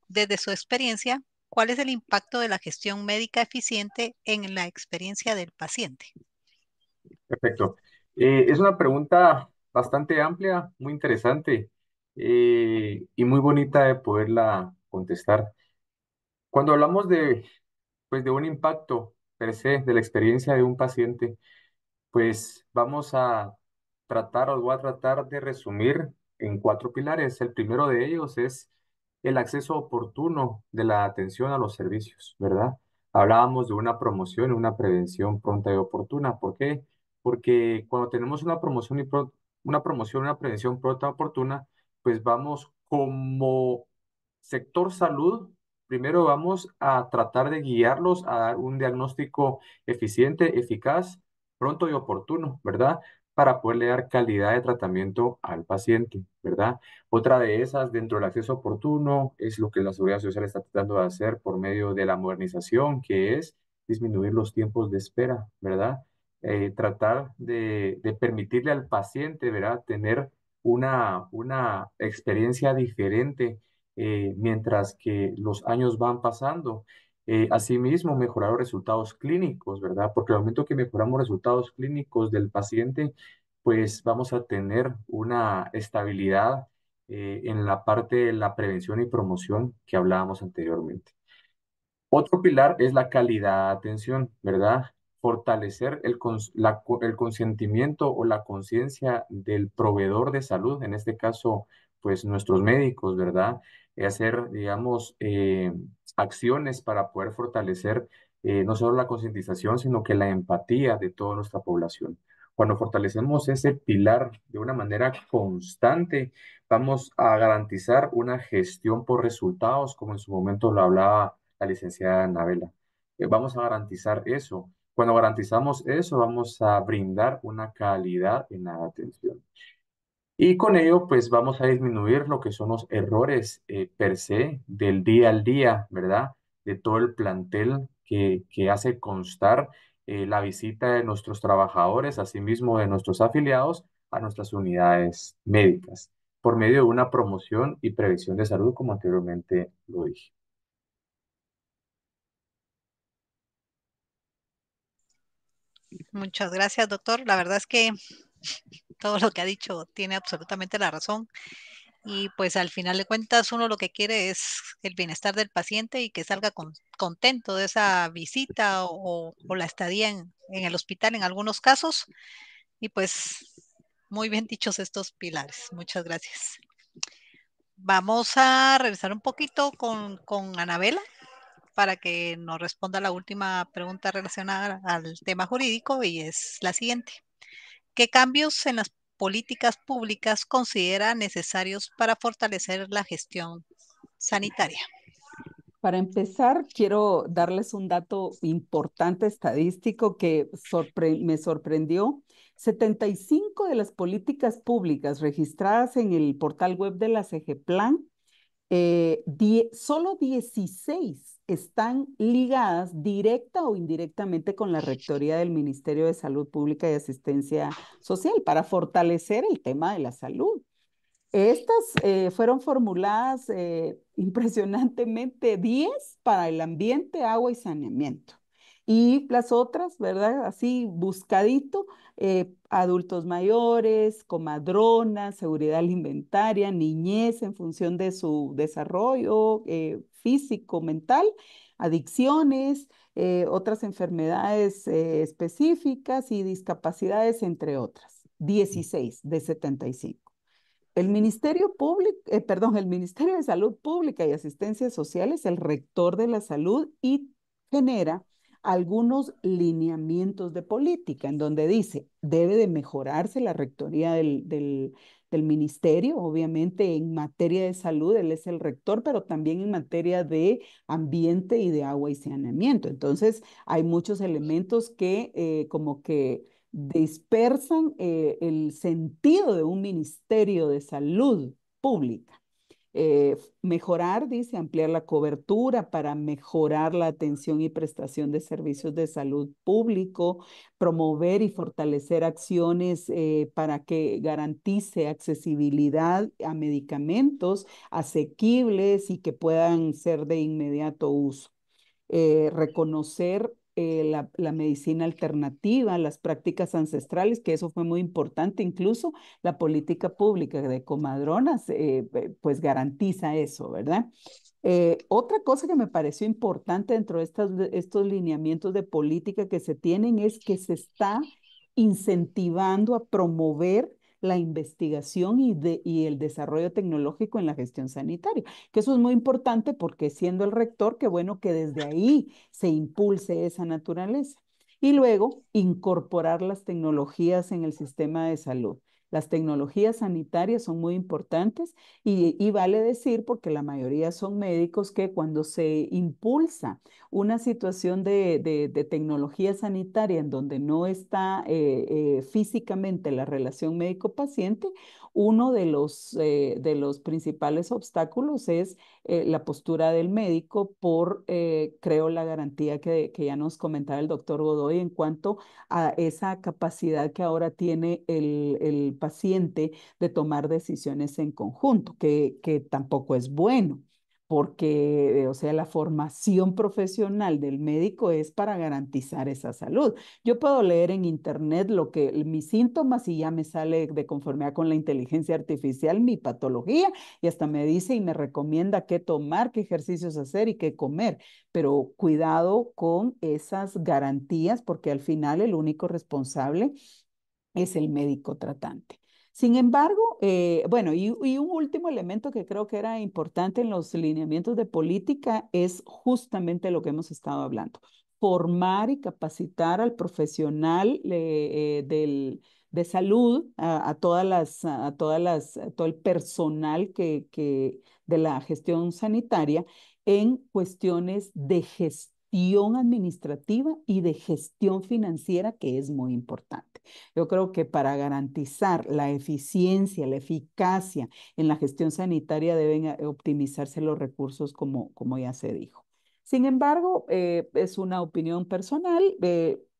Desde su experiencia, ¿cuál es el impacto de la gestión médica eficiente en la experiencia del paciente? Perfecto. Es una pregunta bastante amplia, muy interesante y muy bonita de poderla contestar. Cuando hablamos pues, de un impacto per se de la experiencia de un paciente, pues vamos a voy a tratar de resumir en cuatro pilares. El primero de ellos es el acceso oportuno de la atención a los servicios, ¿verdad? Hablábamos de una promoción y una prevención pronta y oportuna. ¿Por qué? Porque cuando tenemos una promoción, una prevención pronta y oportuna, pues vamos como sector salud, primero vamos a tratar de guiarlos a dar un diagnóstico eficiente, eficaz, pronto y oportuno, ¿verdad? Para poderle dar calidad de tratamiento al paciente, ¿verdad? Otra de esas, dentro del acceso oportuno, es lo que la Seguridad Social está tratando de hacer por medio de la modernización, que es disminuir los tiempos de espera, ¿verdad? Tratar de permitirle al paciente, ¿verdad? Tener una experiencia diferente mientras que los años van pasando. Asimismo, mejorar los resultados clínicos, ¿verdad? Porque al momento que mejoramos resultados clínicos del paciente, pues vamos a tener una estabilidad en la parte de la prevención y promoción que hablábamos anteriormente. Otro pilar es la calidad de atención, ¿verdad? Fortalecer el consentimiento o la conciencia del proveedor de salud, en este caso, pues nuestros médicos, ¿verdad? Hacer, digamos, acciones para poder fortalecer no solo la concientización, sino que la empatía de toda nuestra población. Cuando fortalecemos ese pilar de una manera constante, vamos a garantizar una gestión por resultados, como en su momento lo hablaba la licenciada Anabela. Vamos a garantizar eso. Cuando garantizamos eso, vamos a brindar una calidad en la atención. Y con ello, pues vamos a disminuir lo que son los errores per se del día al día, ¿verdad? De todo el plantel que hace constar la visita de nuestros trabajadores, asimismo de nuestros afiliados, a nuestras unidades médicas, por medio de una promoción y prevención de salud, como anteriormente lo dije. Muchas gracias, doctor. La verdad es que todo lo que ha dicho tiene absolutamente la razón. Y pues al final de cuentas uno lo que quiere es el bienestar del paciente y que salga contento de esa visita o la estadía en el hospital en algunos casos. Y pues muy bien dichos estos pilares. Muchas gracias. Vamos a regresar un poquito con Anabela para que nos responda la última pregunta relacionada al tema jurídico y es la siguiente. ¿Qué cambios en las políticas públicas considera necesarios para fortalecer la gestión sanitaria? Para empezar, quiero darles un dato importante estadístico que me sorprendió. 75 de las políticas públicas registradas en el portal web de la CEGEPLAN, solo 16 están ligadas directa o indirectamente con la Rectoría del Ministerio de Salud Pública y Asistencia Social para fortalecer el tema de la salud. Estas fueron formuladas impresionantemente 10 para el ambiente, agua y saneamiento. Y las otras, ¿verdad? Así buscadito, adultos mayores, comadronas, seguridad alimentaria, niñez en función de su desarrollo físico, mental, adicciones, otras enfermedades específicas y discapacidades, entre otras. 16 de 75. El Ministerio Público, perdón, el Ministerio de Salud Pública y Asistencia Social es el rector de la salud y genera algunos lineamientos de política en donde dice, debe de mejorarse la rectoría del ministerio, obviamente en materia de salud, él es el rector, pero también en materia de ambiente y de agua y saneamiento. Entonces, hay muchos elementos que como que dispersan el sentido de un ministerio de salud pública. Mejorar, dice, ampliar la cobertura para mejorar la atención y prestación de servicios de salud público, promover y fortalecer acciones para que garantice accesibilidad a medicamentos asequibles y que puedan ser de inmediato uso. Reconocer la medicina alternativa, las prácticas ancestrales, que eso fue muy importante, incluso la política pública de comadronas, pues garantiza eso, ¿verdad? Otra cosa que me pareció importante dentro de estos lineamientos de política que se tienen es que se está incentivando a promover la investigación y el desarrollo tecnológico en la gestión sanitaria, que eso es muy importante porque siendo el rector, qué bueno que desde ahí se impulse esa naturaleza. Y luego, incorporar las tecnologías en el sistema de salud. Las tecnologías sanitarias son muy importantes y vale decir, porque la mayoría son médicos, que cuando se impulsa una situación de tecnología sanitaria en donde no está físicamente la relación médico-paciente, uno de los principales obstáculos es la postura del médico por, creo, la garantía que ya nos comentaba el doctor Godoy en cuanto a esa capacidad que ahora tiene el paciente de tomar decisiones en conjunto, que tampoco es bueno, porque, o sea, la formación profesional del médico es para garantizar esa salud. Yo puedo leer en internet mis síntomas y ya me sale de conformidad con la inteligencia artificial mi patología y hasta me dice y me recomienda qué tomar, qué ejercicios hacer y qué comer. Pero cuidado con esas garantías porque al final el único responsable es el médico tratante. Sin embargo, bueno, y un último elemento que creo que era importante en los lineamientos de política es justamente lo que hemos estado hablando, formar y capacitar al profesional de salud, a todo el personal de la gestión sanitaria en cuestiones de gestión gestión administrativa y de gestión financiera, que es muy importante. Yo creo que para garantizar la eficiencia, la eficacia en la gestión sanitaria deben optimizarse los recursos como ya se dijo. Sin embargo, es una opinión personal.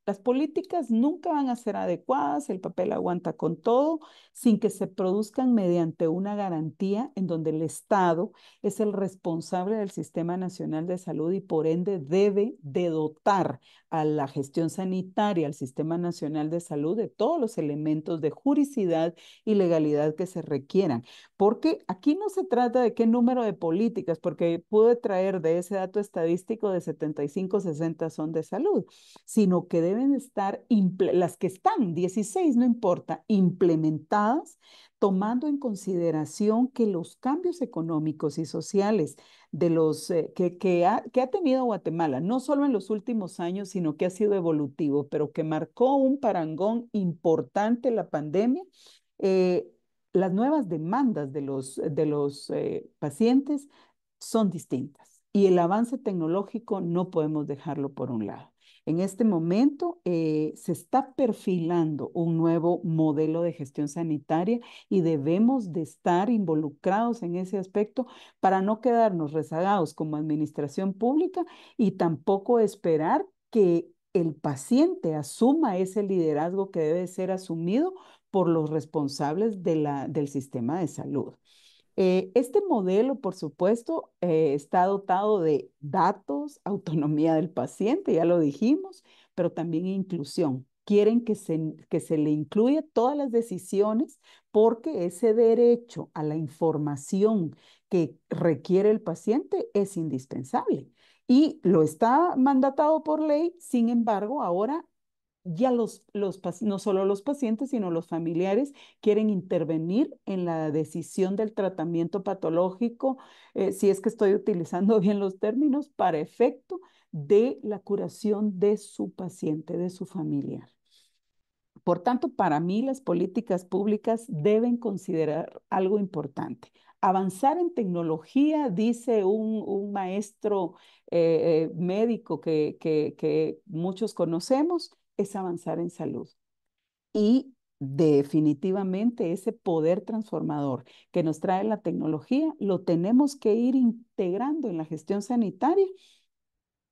Las políticas nunca van a ser adecuadas, el papel aguanta con todo, sin que se produzcan mediante una garantía en donde el Estado es el responsable del Sistema Nacional de Salud y por ende debe de dotar a la gestión sanitaria, al Sistema Nacional de Salud, de todos los elementos de juricidad y legalidad que se requieran. Porque aquí no se trata de qué número de políticas, porque pude traer de ese dato estadístico de 75, 60 son de salud, sino que deben estar, las que están, 16 no importa, implementadas, tomando en consideración que los cambios económicos y sociales de los, que ha tenido Guatemala, no solo en los últimos años, sino que ha sido evolutivo, pero que marcó un parangón importante la pandemia, eh, las nuevas demandas de los pacientes son distintas y el avance tecnológico no podemos dejarlo por un lado. En este momento se está perfilando un nuevo modelo de gestión sanitaria y debemos de estar involucrados en ese aspecto para no quedarnos rezagados como administración pública y tampoco esperar que el paciente asuma ese liderazgo que debe ser asumido por los responsables del sistema de salud. Este modelo, por supuesto, está dotado de datos, autonomía del paciente, ya lo dijimos, pero también inclusión. Quieren que se le incluya todas las decisiones porque ese derecho a la información que requiere el paciente es indispensable. Y lo está mandatado por ley, sin embargo, ahora ya no solo los pacientes, sino los familiares quieren intervenir en la decisión del tratamiento patológico, si es que estoy utilizando bien los términos, para efecto de la curación de su paciente, de su familiar. Por tanto, para mí las políticas públicas deben considerar algo importante. Avanzar en tecnología, dice un maestro médico que muchos conocemos, es avanzar en salud. Y definitivamente ese poder transformador que nos trae la tecnología lo tenemos que ir integrando en la gestión sanitaria,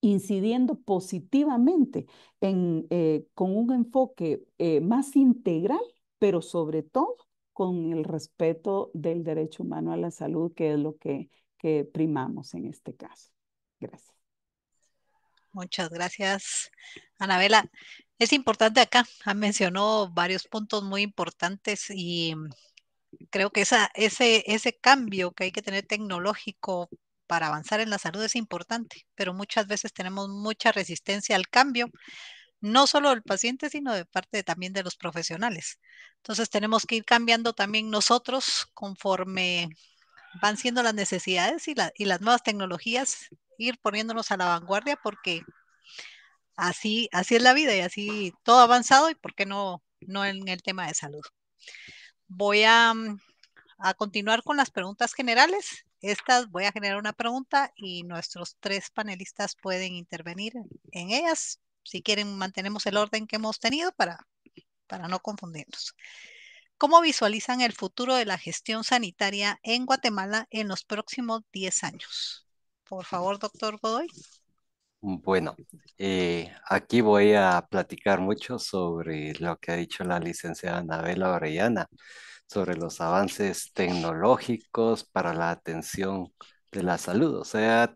incidiendo positivamente con un enfoque más integral, pero sobre todo con el respeto del derecho humano a la salud, que es lo que primamos en este caso. Gracias. Muchas gracias, Anabela. Es importante acá, mencionó varios puntos muy importantes y creo que ese cambio que hay que tener tecnológico para avanzar en la salud es importante, pero muchas veces tenemos mucha resistencia al cambio, no solo del paciente, sino de parte también de los profesionales. Entonces tenemos que ir cambiando también nosotros conforme van siendo las necesidades y las nuevas tecnologías, ir poniéndonos a la vanguardia porque así es la vida y así todo avanzado y por qué no en el tema de salud. Voy a continuar con las preguntas generales. Estas voy a generar una pregunta y nuestros tres panelistas pueden intervenir en ellas. Si quieren, mantenemos el orden que hemos tenido para no confundirnos. ¿Cómo visualizan el futuro de la gestión sanitaria en Guatemala en los próximos 10 años? Por favor, doctor Godoy. Bueno, aquí voy a platicar mucho sobre lo que ha dicho la licenciada Anabela Orellana, sobre los avances tecnológicos para la atención de la salud. O sea,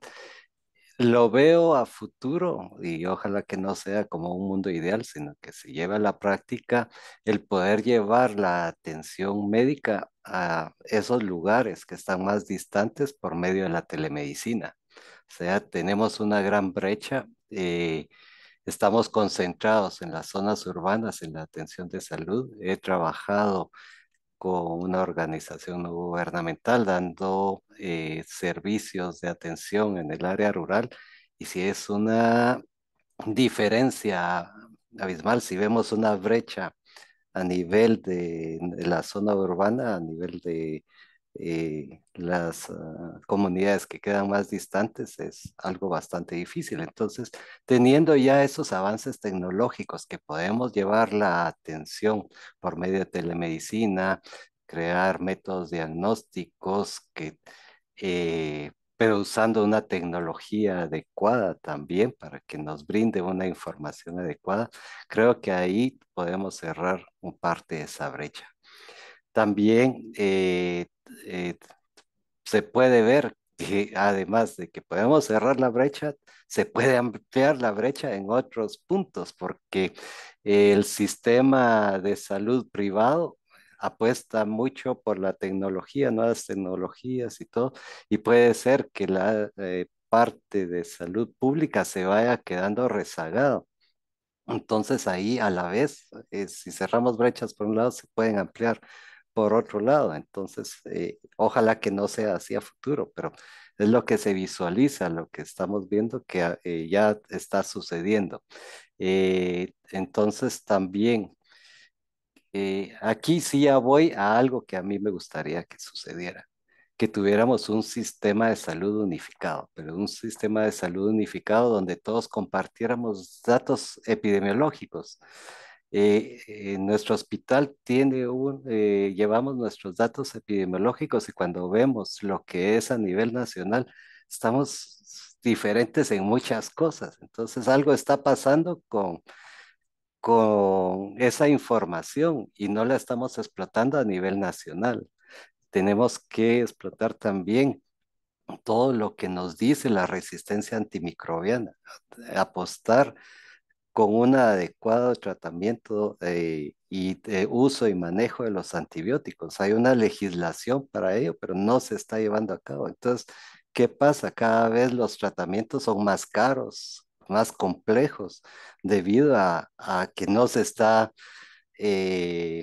lo veo a futuro y ojalá que no sea como un mundo ideal, sino que se lleve a la práctica el poder llevar la atención médica a esos lugares que están más distantes por medio de la telemedicina. O sea, tenemos una gran brecha. Estamos concentrados en las zonas urbanas en la atención de salud. He trabajado con una organización no gubernamental dando servicios de atención en el área rural y si es una diferencia abismal, si vemos una brecha a nivel de la zona urbana, a nivel de las comunidades que quedan más distantes es algo bastante difícil. Entonces, teniendo ya esos avances tecnológicos que podemos llevar la atención por medio de telemedicina, crear métodos diagnósticos pero usando una tecnología adecuada también para que nos brinde una información adecuada, creo que ahí podemos cerrar un parte de esa brecha. También eh, se puede ver que además de que podemos cerrar la brecha, se puede ampliar la brecha en otros puntos, porque el sistema de salud privado apuesta mucho por la tecnología, nuevas tecnologías y todo, y puede ser que la parte de salud pública se vaya quedando rezagado. Entonces ahí a la vez, si cerramos brechas por un lado, se pueden ampliar por otro lado. Entonces, ojalá que no sea así a futuro, pero es lo que se visualiza, lo que estamos viendo que ya está sucediendo. Entonces también, aquí sí ya voy a algo que a mí me gustaría que sucediera, que tuviéramos un sistema de salud unificado, pero un sistema de salud unificado donde todos compartiéramos datos epidemiológicos. Nuestro hospital llevamos nuestros datos epidemiológicos y cuando vemos lo que es a nivel nacional, estamos diferentes en muchas cosas. Entonces algo está pasando con esa información y no la estamos explotando a nivel nacional. Tenemos que explotar también todo lo que nos dice la resistencia antimicrobiana, apostar con un adecuado tratamiento y de uso y manejo de los antibióticos. Hay una legislación para ello, pero no se está llevando a cabo. Entonces, ¿qué pasa? Cada vez los tratamientos son más caros, más complejos, debido a que no se está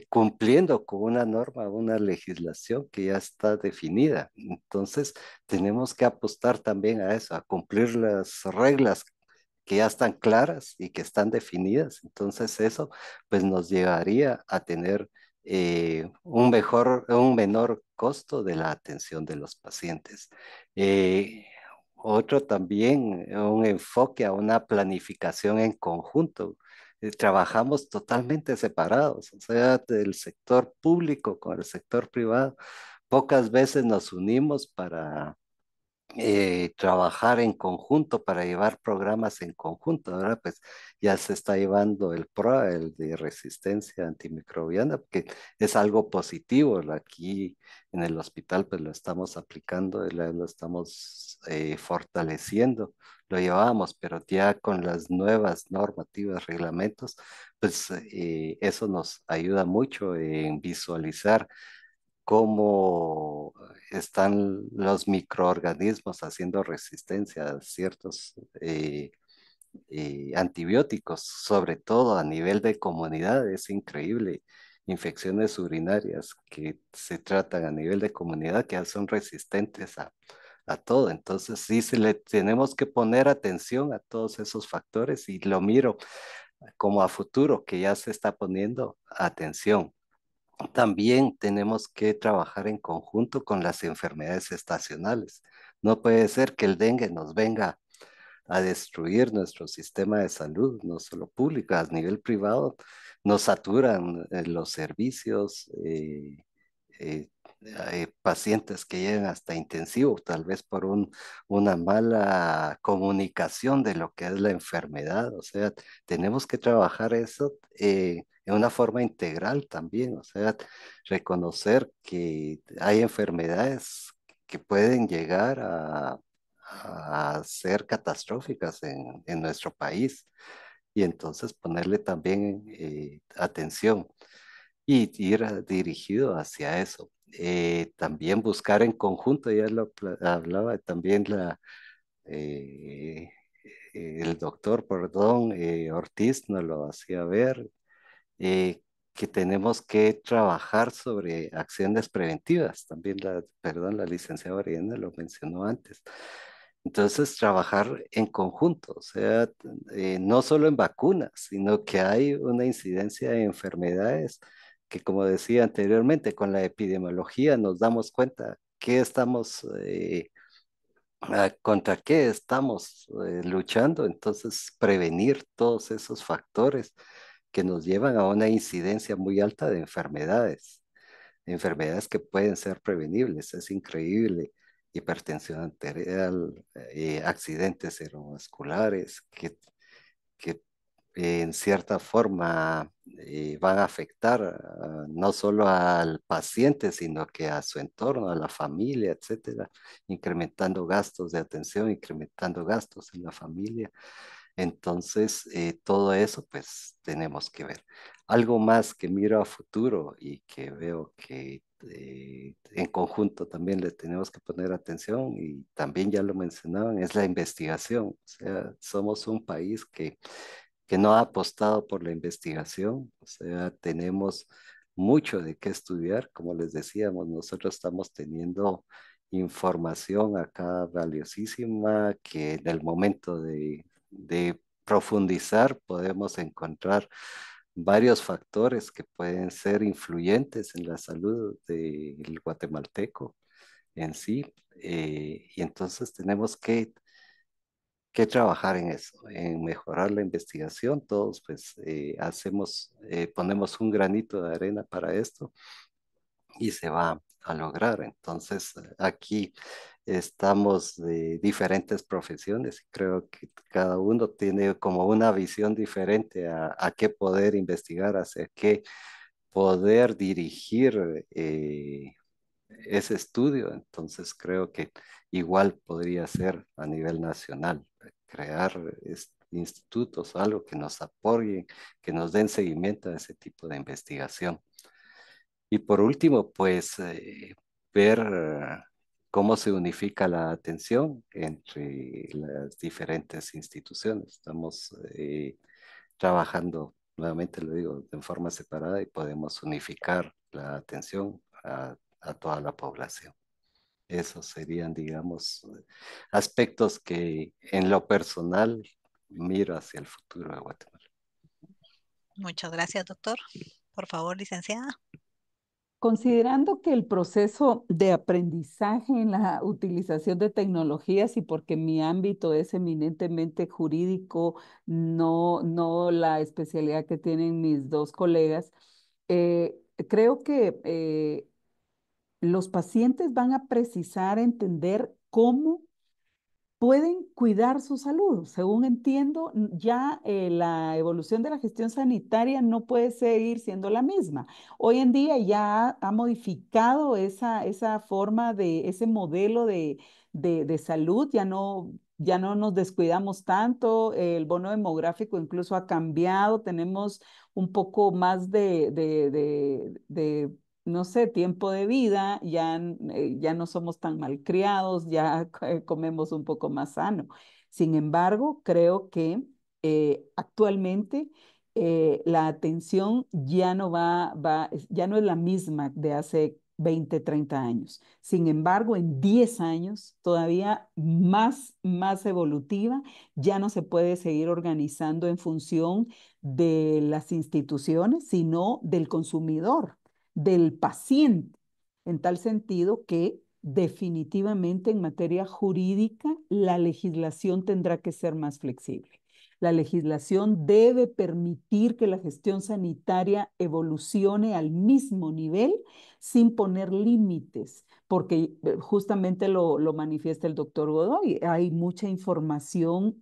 cumpliendo con una norma, una legislación que ya está definida. Entonces, tenemos que apostar también a eso, a cumplir las reglas que ya están claras y que están definidas. Entonces, eso pues nos llevaría a tener un menor costo de la atención de los pacientes. Eh, Otro también, un enfoque a una planificación en conjunto. Trabajamos totalmente separados, o sea, del sector público con el sector privado. Pocas veces nos unimos para trabajar en conjunto, para llevar programas en conjunto. Ahora pues ya se está llevando el PROA, el de resistencia antimicrobiana, porque es algo positivo. Aquí en el hospital pues lo estamos aplicando, lo estamos fortaleciendo. Lo llevamos, pero ya con las nuevas normativas, reglamentos, pues eso nos ayuda mucho en visualizar cómo están los microorganismos haciendo resistencia a ciertos antibióticos, sobre todo a nivel de comunidad. Es increíble. Infecciones urinarias que se tratan a nivel de comunidad que ya son resistentes a todo. Entonces sí se le tenemos que poner atención a todos esos factores y lo miro como a futuro que ya se está poniendo atención. También tenemos que trabajar en conjunto con las enfermedades estacionales. No puede ser que el dengue nos venga a destruir nuestro sistema de salud, no solo público, a nivel privado. Nos saturan los servicios, eh, hay pacientes que llegan hasta intensivo, tal vez por una mala comunicación de lo que es la enfermedad. O sea, tenemos que trabajar eso en una forma integral también, o sea, reconocer que hay enfermedades que pueden llegar a ser catastróficas en nuestro país y entonces ponerle también atención y ir dirigido hacia eso. También buscar en conjunto, ya lo hablaba también eh, el doctor, perdón, Ortiz nos lo hacía ver, eh, que tenemos que trabajar sobre acciones preventivas. También perdón, la licenciada Oriana lo mencionó antes. Entonces, trabajar en conjunto, o sea, no solo en vacunas, sino que hay una incidencia de enfermedades que como decía anteriormente, con la epidemiología nos damos cuenta qué estamos, contra qué estamos luchando, entonces prevenir todos esos factores que nos llevan a una incidencia muy alta de enfermedades que pueden ser prevenibles, es increíble, hipertensión arterial, accidentes cerebrovasculares, que en cierta forma van a afectar no solo al paciente, sino que a su entorno, a la familia, etcétera, incrementando gastos de atención, incrementando gastos en la familia. Entonces, todo eso, pues tenemos que ver. Algo más que miro a futuro y que veo que en conjunto también le tenemos que poner atención y también ya lo mencionaban, es la investigación. O sea, somos un país que no ha apostado por la investigación, o sea, tenemos mucho de qué estudiar, como les decíamos, nosotros estamos teniendo información acá valiosísima que en el momento de profundizar podemos encontrar varios factores que pueden ser influyentes en la salud del guatemalteco en sí, y entonces tenemos que trabajar en eso, en mejorar la investigación. Todos pues ponemos un granito de arena para esto y se va a lograr. Entonces aquí estamos de diferentes profesiones y creo que cada uno tiene como una visión diferente a qué poder investigar, hacia qué poder dirigir ese estudio. Entonces creo que igual podría ser a nivel nacional, crear institutos, algo que nos apoyen, que nos den seguimiento a ese tipo de investigación. Y por último, pues ver cómo se unifica la atención entre las diferentes instituciones. Estamos trabajando, nuevamente lo digo, en forma separada y podemos unificar la atención a toda la población. Esos serían, digamos, aspectos que en lo personal miro hacia el futuro de Guatemala. Muchas gracias, doctor. Por favor, licenciada. Considerando que el proceso de aprendizaje en la utilización de tecnologías y porque mi ámbito es eminentemente jurídico, no la especialidad que tienen mis dos colegas, creo que los pacientes van a precisar entender cómo pueden cuidar su salud. Según entiendo, ya la evolución de la gestión sanitaria no puede seguir siendo la misma. Hoy en día ya ha modificado esa forma de, ese modelo de salud, ya no nos descuidamos tanto, el bono demográfico incluso ha cambiado, tenemos un poco más de no sé, tiempo de vida, ya no somos tan malcriados, ya comemos un poco más sano. Sin embargo, creo que actualmente la atención ya no es la misma de hace 20, 30 años. Sin embargo, en 10 años, todavía más evolutiva, ya no se puede seguir organizando en función de las instituciones, sino del consumidor, del paciente, en tal sentido que definitivamente en materia jurídica la legislación tendrá que ser más flexible. La legislación debe permitir que la gestión sanitaria evolucione al mismo nivel sin poner límites, porque justamente lo manifiesta el doctor Godoy. Hay mucha información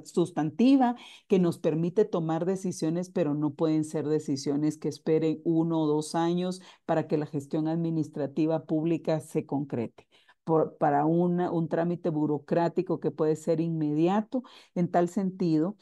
sustantiva que nos permite tomar decisiones, pero no pueden ser decisiones que esperen 1 o 2 años para que la gestión administrativa pública se concrete. Para un trámite burocrático que puede ser inmediato, en tal sentido,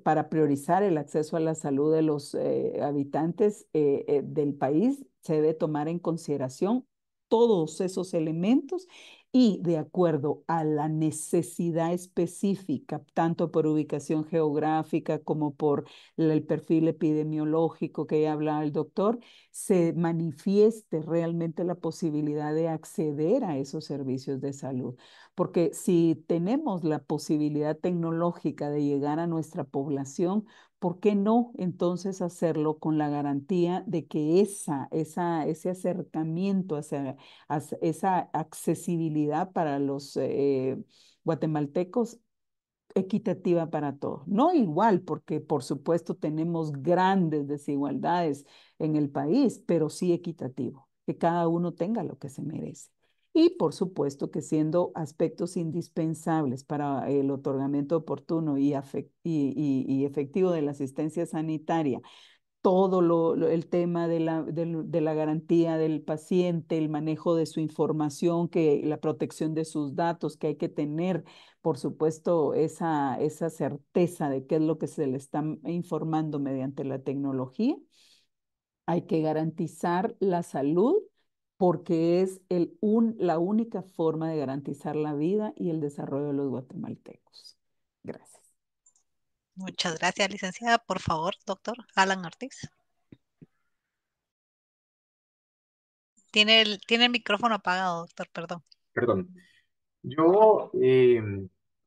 para priorizar el acceso a la salud de los habitantes del país, se debe tomar en consideración todos esos elementos y de acuerdo a la necesidad específica, tanto por ubicación geográfica como por el perfil epidemiológico que ya hablaba el doctor, se manifieste realmente la posibilidad de acceder a esos servicios de salud. Porque si tenemos la posibilidad tecnológica de llegar a nuestra población, ¿por qué no entonces hacerlo con la garantía de que ese acercamiento hacia esa accesibilidad para los guatemaltecos equitativa para todos? No igual, porque por supuesto tenemos grandes desigualdades en el país, pero sí equitativo, que cada uno tenga lo que se merece. Y por supuesto que siendo aspectos indispensables para el otorgamiento oportuno y efectivo de la asistencia sanitaria, todo el tema de la garantía del paciente, el manejo de su información, la protección de sus datos, que hay que tener, por supuesto, esa certeza de qué es lo que se le está informando mediante la tecnología. Hay que garantizar la salud porque es la única forma de garantizar la vida y el desarrollo de los guatemaltecos. Gracias. Muchas gracias, licenciada. Por favor, doctor Alan Ortiz. Tiene el micrófono apagado, doctor, perdón. Perdón. Yo,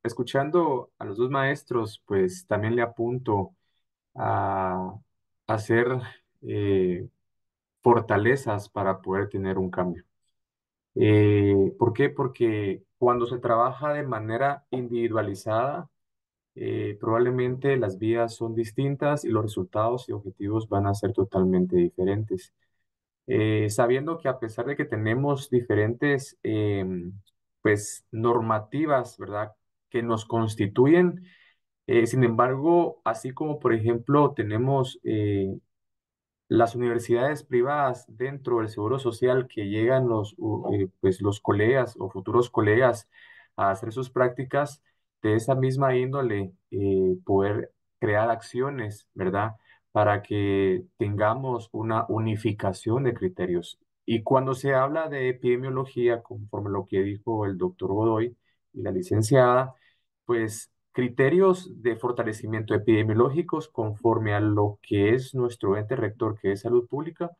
escuchando a los dos maestros, pues también le apunto a hacer eh, fortalezas para poder tener un cambio. ¿Por qué? Porque cuando se trabaja de manera individualizada, probablemente las vías son distintas y los resultados y objetivos van a ser totalmente diferentes. Sabiendo que a pesar de que tenemos diferentes pues normativas, ¿verdad? Que nos constituyen, sin embargo, así como por ejemplo tenemos las universidades privadas dentro del Seguro Social que llegan pues los colegas o futuros colegas a hacer sus prácticas de esa misma índole, poder crear acciones, ¿verdad? Para que tengamos una unificación de criterios. Y cuando se habla de epidemiología, conforme lo que dijo el doctor Godoy y la licenciada, pues criterios de fortalecimiento epidemiológicos conforme a lo que es nuestro ente rector, que es salud pública,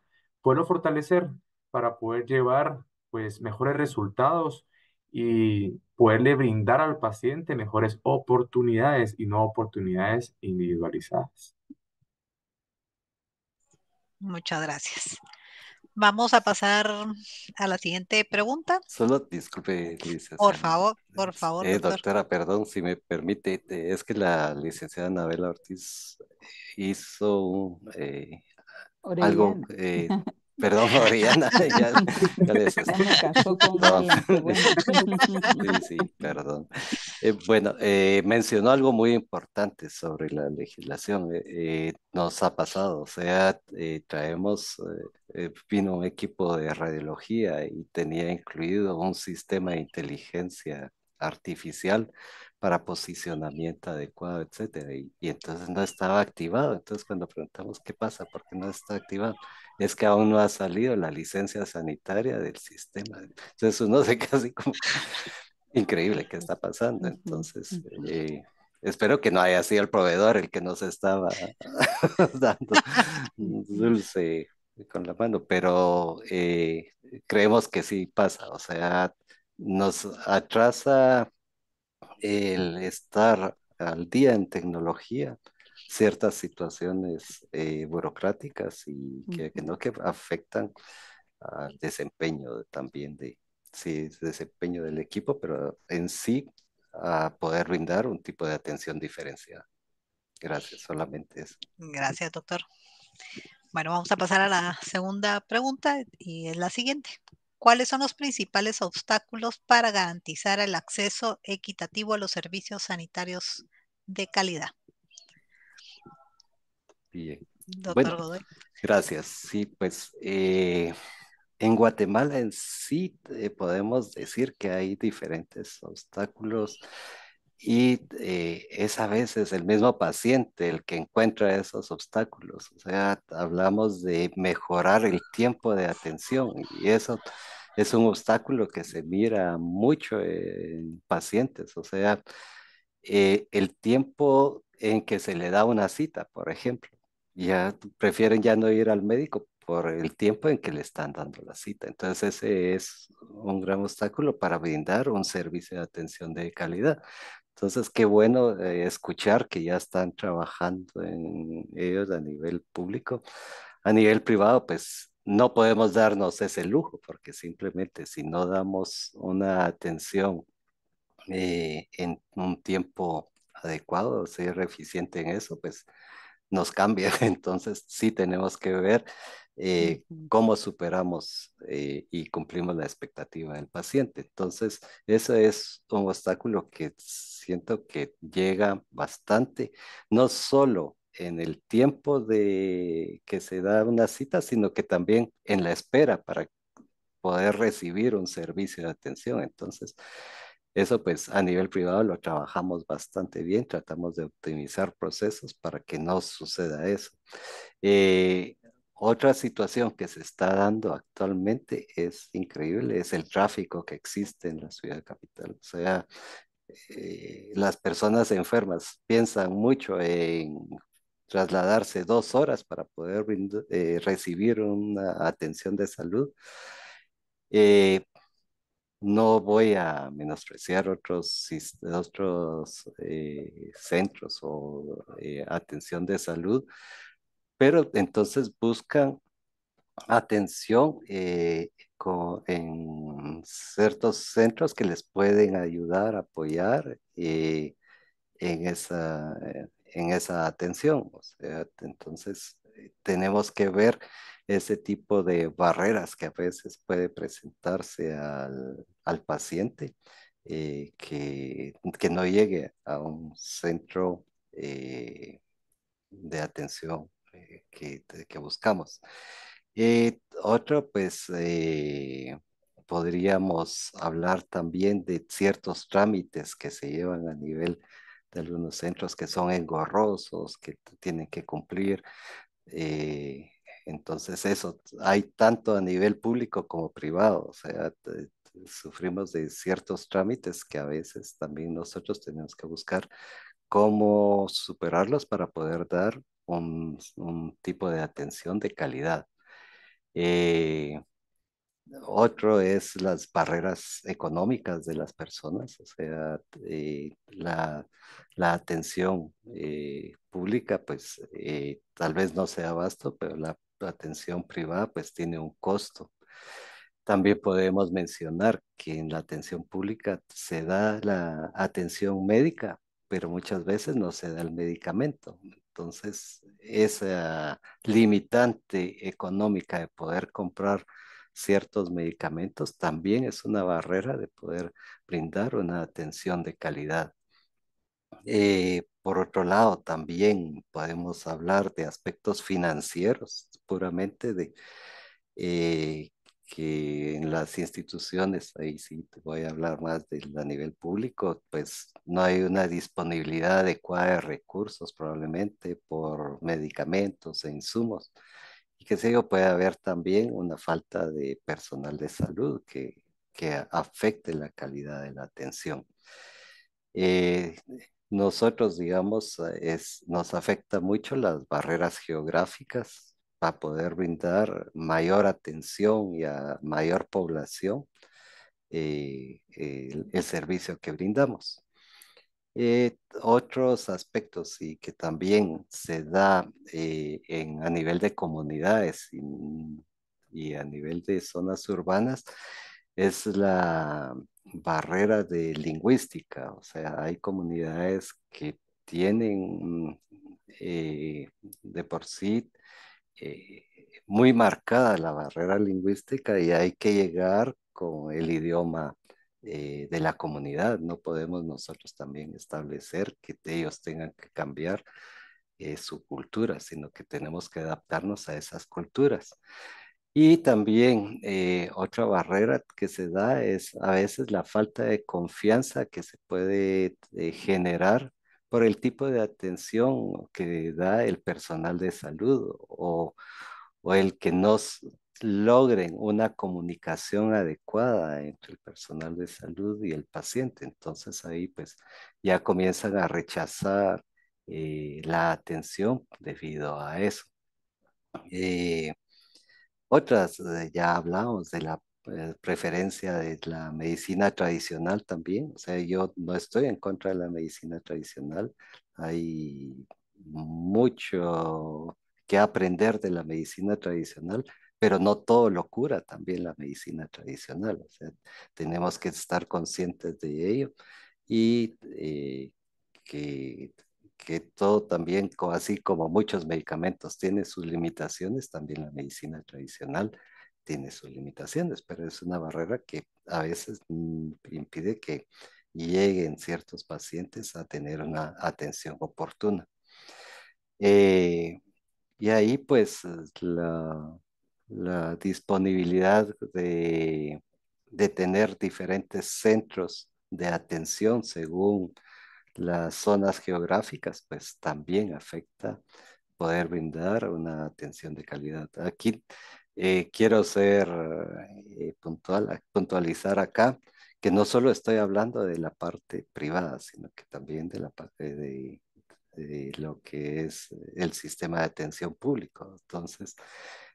poderlo fortalecer para poder llevar pues mejores resultados y poderle brindar al paciente mejores oportunidades y no oportunidades individualizadas. Muchas gracias. Vamos a pasar a la siguiente pregunta. Solo disculpe, Por licenciada. favor, doctor. Doctora, perdón, si me permite, es que la licenciada Anabela Ortiz hizo algo, Orellana. perdón, Oriana, ya les Ya me casó con perdón. Alan, qué bueno. Sí, sí, perdón. Bueno, mencionó algo muy importante sobre la legislación. Nos ha pasado, o sea, vino un equipo de radiología y tenía incluido un sistema de inteligencia artificial para posicionamiento adecuado, etcétera. Y entonces no estaba activado. Entonces cuando preguntamos qué pasa, ¿por qué no está activado? Es que aún no ha salido la licencia sanitaria del sistema. Entonces uno se queda así como increíble qué está pasando. Ujú, Entonces, ujú. espero que no haya sido el proveedor el que nos estaba dando un dulce con la mano, pero creemos que sí pasa. O sea, nos atrasa el estar al día en tecnología, ciertas situaciones burocráticas y que Ujú. no que afectan al desempeño también sí, desempeño del equipo, pero en sí a poder brindar un tipo de atención diferenciada. Gracias, solamente eso. Gracias, doctor. Bueno, vamos a pasar a la segunda pregunta y es la siguiente. ¿Cuáles son los principales obstáculos para garantizar el acceso equitativo a los servicios sanitarios de calidad? Bien. Doctor Bueno, Godoy. gracias. Sí, pues en Guatemala en sí podemos decir que hay diferentes obstáculos y es a veces el mismo paciente el que encuentra esos obstáculos. O sea, hablamos de mejorar el tiempo de atención y eso es un obstáculo que se mira mucho en pacientes. O sea, el tiempo en que se le da una cita, por ejemplo. Ya prefieren ya no ir al médico por el tiempo en que le están dando la cita. Entonces ese es un gran obstáculo para brindar un servicio de atención de calidad. Entonces, qué bueno escuchar que ya están trabajando en ellos a nivel público. A nivel privado, pues no podemos darnos ese lujo, porque simplemente si no damos una atención en un tiempo adecuado, ser eficiente en eso, pues nos cambia. Entonces sí tenemos que ver Ujú. cómo superamos y cumplimos la expectativa del paciente. Entonces, eso es un obstáculo que siento que llega bastante, no solo en el tiempo de que se da una cita, sino que también en la espera para poder recibir un servicio de atención. Entonces, eso pues a nivel privado lo trabajamos bastante bien, tratamos de optimizar procesos para que no suceda eso. Eh, Otra situación que se está dando actualmente es increíble, es el tráfico que existe en la ciudad capital. O sea, las personas enfermas piensan mucho en trasladarse 2 horas para poder recibir una atención de salud. Eh, no voy a menospreciar otros centros o atención de salud, pero entonces buscan atención en ciertos centros que les pueden ayudar, apoyar en esa atención. O sea, entonces tenemos que ver ese tipo de barreras que a veces puede presentarse al paciente que no llegue a un centro de atención que buscamos. Otro, pues, podríamos hablar también de ciertos trámites que se llevan a nivel de algunos centros que son engorrosos, que tienen que cumplir. eh, entonces, eso hay tanto a nivel público como privado. O sea, sufrimos de ciertos trámites que a veces también nosotros tenemos que buscar cómo superarlos para poder dar un tipo de atención de calidad. Eh, Otro es las barreras económicas de las personas, o sea, la atención pública, pues tal vez no sea vasto, pero la atención privada, pues tiene un costo. También podemos mencionar que en la atención pública se da la atención médica, pero muchas veces no se da el medicamento. Entonces, esa limitante económica de poder comprar ciertos medicamentos también es una barrera de poder brindar una atención de calidad. Por otro lado, también podemos hablar de aspectos financieros, puramente de eh, que en las instituciones, ahí sí te voy a hablar más del a nivel público, pues no hay una disponibilidad adecuada de recursos probablemente por medicamentos e insumos. Y que sé yo, puede haber también una falta de personal de salud que afecte la calidad de la atención. Eh, Nosotros, digamos, nos afecta mucho las barreras geográficas para poder brindar mayor atención y a mayor población el servicio que brindamos. Otros aspectos y que también se da a nivel de comunidades y a nivel de zonas urbanas es la barrera de lingüística. O sea, hay comunidades que tienen de por sí eh, muy marcada la barrera lingüística y hay que llegar con el idioma de la comunidad. No podemos nosotros también establecer que ellos tengan que cambiar su cultura, sino que tenemos que adaptarnos a esas culturas. Y también otra barrera que se da es a veces la falta de confianza que se puede generar por el tipo de atención que da el personal de salud o el que nos logren una comunicación adecuada entre el personal de salud y el paciente. Entonces ahí pues ya comienzan a rechazar la atención debido a eso. Eh, Otras, ya hablamos de preferencia de la medicina tradicional también. O sea, yo no estoy en contra de la medicina tradicional. Hay mucho que aprender de la medicina tradicional, pero no todo lo cura también la medicina tradicional. O sea, tenemos que estar conscientes de ello y que, que todo también, así como muchos medicamentos tiene sus limitaciones, también la medicina tradicional tiene sus limitaciones, pero es una barrera que a veces impide que lleguen ciertos pacientes a tener una atención oportuna. Eh, y ahí pues la disponibilidad de tener diferentes centros de atención según las zonas geográficas, pues también afecta poder brindar una atención de calidad. Aquí quiero ser puntualizar acá que no solo estoy hablando de la parte privada, sino que también de la parte de lo que es el sistema de atención público. Entonces,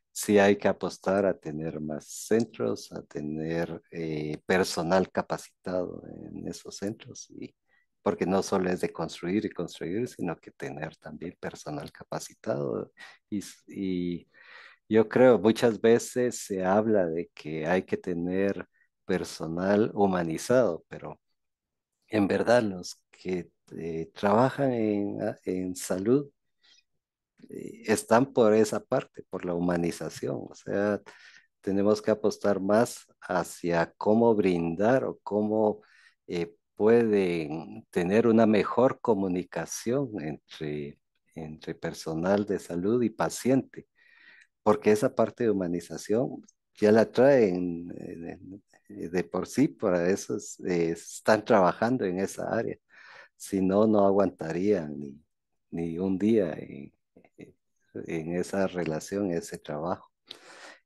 sí hay que apostar a tener más centros, a tener personal capacitado en esos centros y porque no solo es de construir y construir, sino que tener también personal capacitado. Y yo creo muchas veces se habla de que hay que tener personal humanizado, pero en verdad los que trabajan en salud están por esa parte, por la humanización. O sea, tenemos que apostar más hacia cómo brindar o cómo pueden tener una mejor comunicación entre personal de salud y paciente, porque esa parte de humanización ya la traen de por sí, por eso están trabajando en esa área. Si no, no aguantarían ni un día en esa relación, ese trabajo.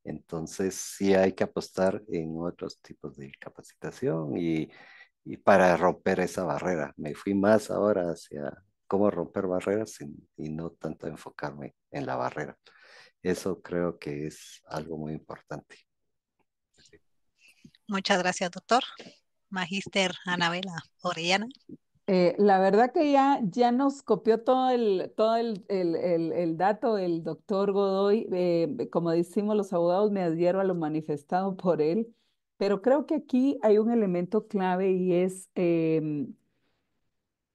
Entonces, sí hay que apostar en otros tipos de capacitación y para romper esa barrera. Me fui más ahora hacia cómo romper barreras y no tanto enfocarme en la barrera. Eso creo que es algo muy importante. Muchas gracias, doctor. Magíster Anabela Orellana. La verdad que ya nos copió todo el dato el doctor Godoy. Como decimos los abogados, me adhiero a lo manifestado por él, pero creo que aquí hay un elemento clave y es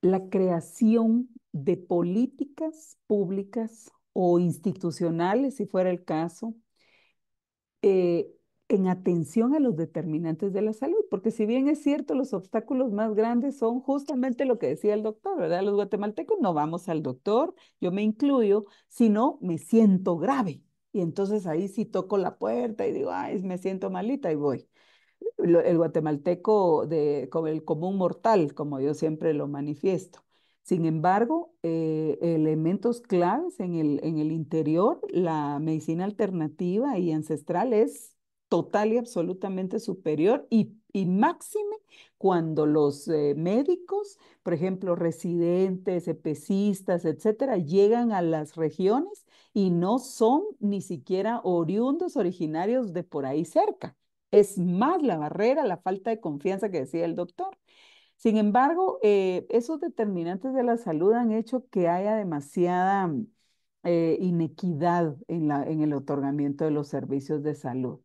la creación de políticas públicas o institucionales, si fuera el caso, eh, en atención a los determinantes de la salud, porque si bien es cierto, los obstáculos más grandes son justamente lo que decía el doctor, ¿verdad? Los guatemaltecos no vamos al doctor, yo me incluyo, si no me siento grave. Y entonces ahí sí toco la puerta y digo, ay, me siento malita y voy. El guatemalteco como el común mortal, como yo siempre lo manifiesto. Sin embargo, elementos claves en el interior, la medicina alternativa y ancestral es total y absolutamente superior y máxime cuando los médicos, por ejemplo, residentes, EPCistas, etcétera, llegan a las regiones y no son ni siquiera oriundos, originarios de por ahí cerca. Es más la barrera, la falta de confianza que decía el doctor. Sin embargo, esos determinantes de la salud han hecho que haya demasiada inequidad en el otorgamiento de los servicios de salud.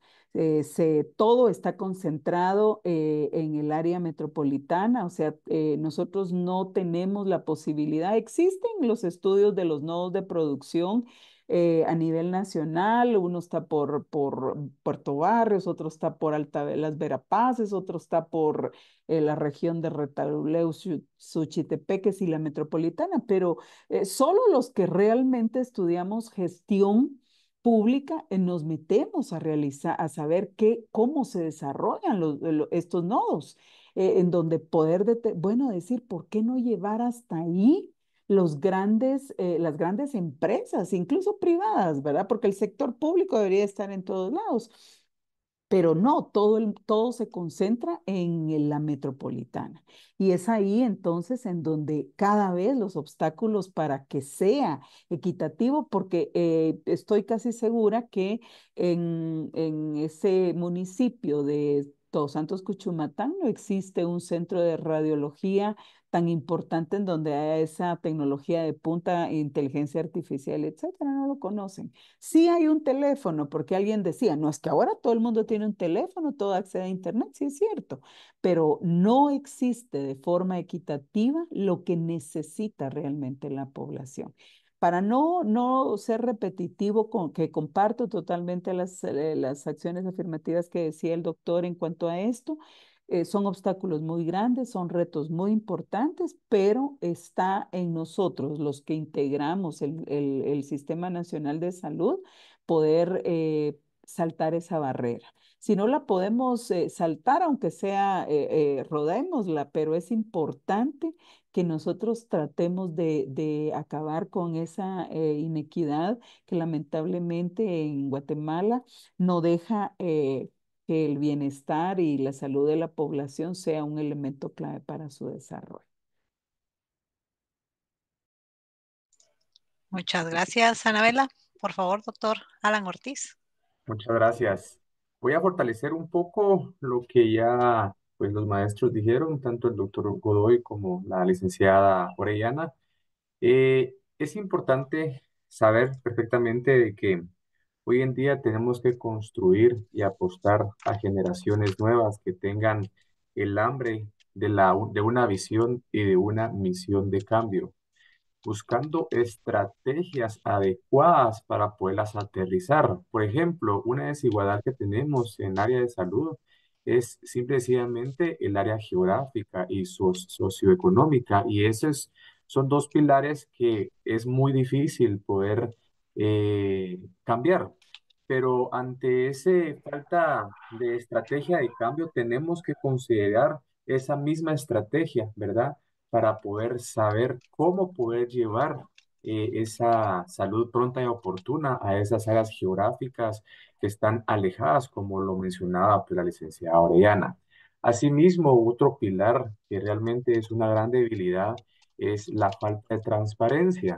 Todo está concentrado en el área metropolitana, o sea, nosotros no tenemos la posibilidad, existen los estudios de los nodos de producción a nivel nacional, uno está por Puerto Barrios, otro está por Las Verapaces, otro está por la región de Retaluleu, Suchitepeques y la metropolitana, pero solo los que realmente estudiamos gestión pública nos metemos a realizar, a saber cómo se desarrollan estos nodos, en donde poder, bueno, decir, ¿por qué no llevar hasta ahí las grandes empresas, incluso privadas, ¿verdad? Porque el sector público debería estar en todos lados. Pero no, todo se concentra en la metropolitana. Y es ahí entonces en donde cada vez los obstáculos para que sea equitativo, porque estoy casi segura que en ese municipio de Todos Santos Cuchumatán no existe un centro de radiología tan importante en donde haya esa tecnología de punta, inteligencia artificial, etcétera, no lo conocen. Sí hay un teléfono, porque alguien decía, no es que ahora todo el mundo tiene un teléfono, todo accede a Internet, sí es cierto, pero no existe de forma equitativa lo que necesita realmente la población. Para no ser repetitivo, con que comparto totalmente las acciones afirmativas que decía el doctor en cuanto a esto, son obstáculos muy grandes, son retos muy importantes, pero está en nosotros, los que integramos el Sistema Nacional de Salud, poder saltar esa barrera. Si no la podemos saltar, aunque sea rodémosla, pero es importante que nosotros tratemos de acabar con esa inequidad que lamentablemente en Guatemala no deja que el bienestar y la salud de la población sea un elemento clave para su desarrollo. Muchas gracias, Anabela. Por favor, doctor Alan Ortiz. Muchas gracias. Voy a fortalecer un poco lo que ya pues, los maestros dijeron, tanto el doctor Godoy como la licenciada Orellana. Es importante saber perfectamente de que hoy en día tenemos que construir y apostar a generaciones nuevas que tengan el hambre de una visión y de una misión de cambio, buscando estrategias adecuadas para poderlas aterrizar. Por ejemplo, una desigualdad que tenemos en área de salud es simplemente el área geográfica y socioeconómica, y esos son dos pilares que es muy difícil poder cambiar. Pero ante esa falta de estrategia de cambio, tenemos que considerar esa misma estrategia, ¿verdad? Para poder saber cómo poder llevar esa salud pronta y oportuna a esas áreas geográficas que están alejadas, como lo mencionaba pues, la licenciada Orellana. Asimismo, otro pilar que realmente es una gran debilidad es la falta de transparencia.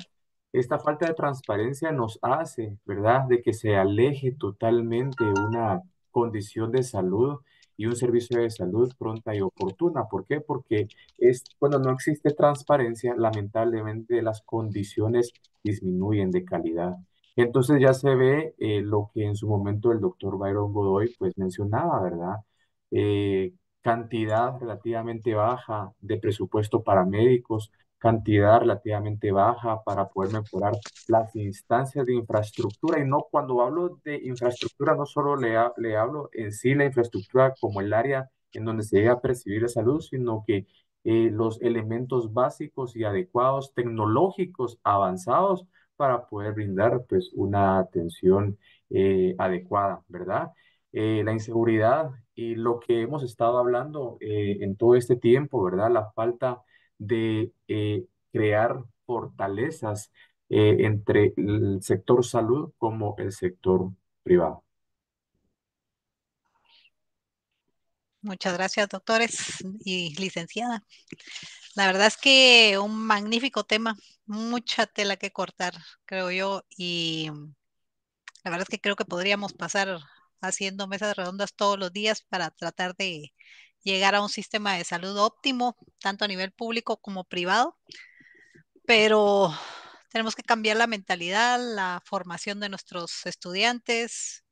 Esta falta de transparencia nos hace, ¿verdad?, de que se aleje totalmente una condición de salud y un servicio de salud pronta y oportuna. ¿Por qué? Porque es cuando no existe transparencia, lamentablemente las condiciones disminuyen de calidad. Entonces ya se ve lo que en su momento el doctor Byron Godoy pues mencionaba, ¿verdad? Cantidad relativamente baja de presupuesto para médicos, cantidad relativamente baja para poder mejorar las instancias de infraestructura. Y no, cuando hablo de infraestructura, no solo le hablo en sí la infraestructura como el área en donde se llega a percibir la salud, sino que los elementos básicos y adecuados, tecnológicos avanzados para poder brindar pues una atención adecuada, ¿verdad? La inseguridad y lo que hemos estado hablando en todo este tiempo, ¿verdad? La falta de crear fortalezas entre el sector salud como el sector privado. Muchas gracias, doctores y licenciada. La verdad es que un magnífico tema, mucha tela que cortar, creo yo, y la verdad es que creo que podríamos pasar haciendo mesas redondas todos los días para tratar de llegar a un sistema de salud óptimo, tanto a nivel público como privado, pero tenemos que cambiar la mentalidad, la formación de nuestros estudiantes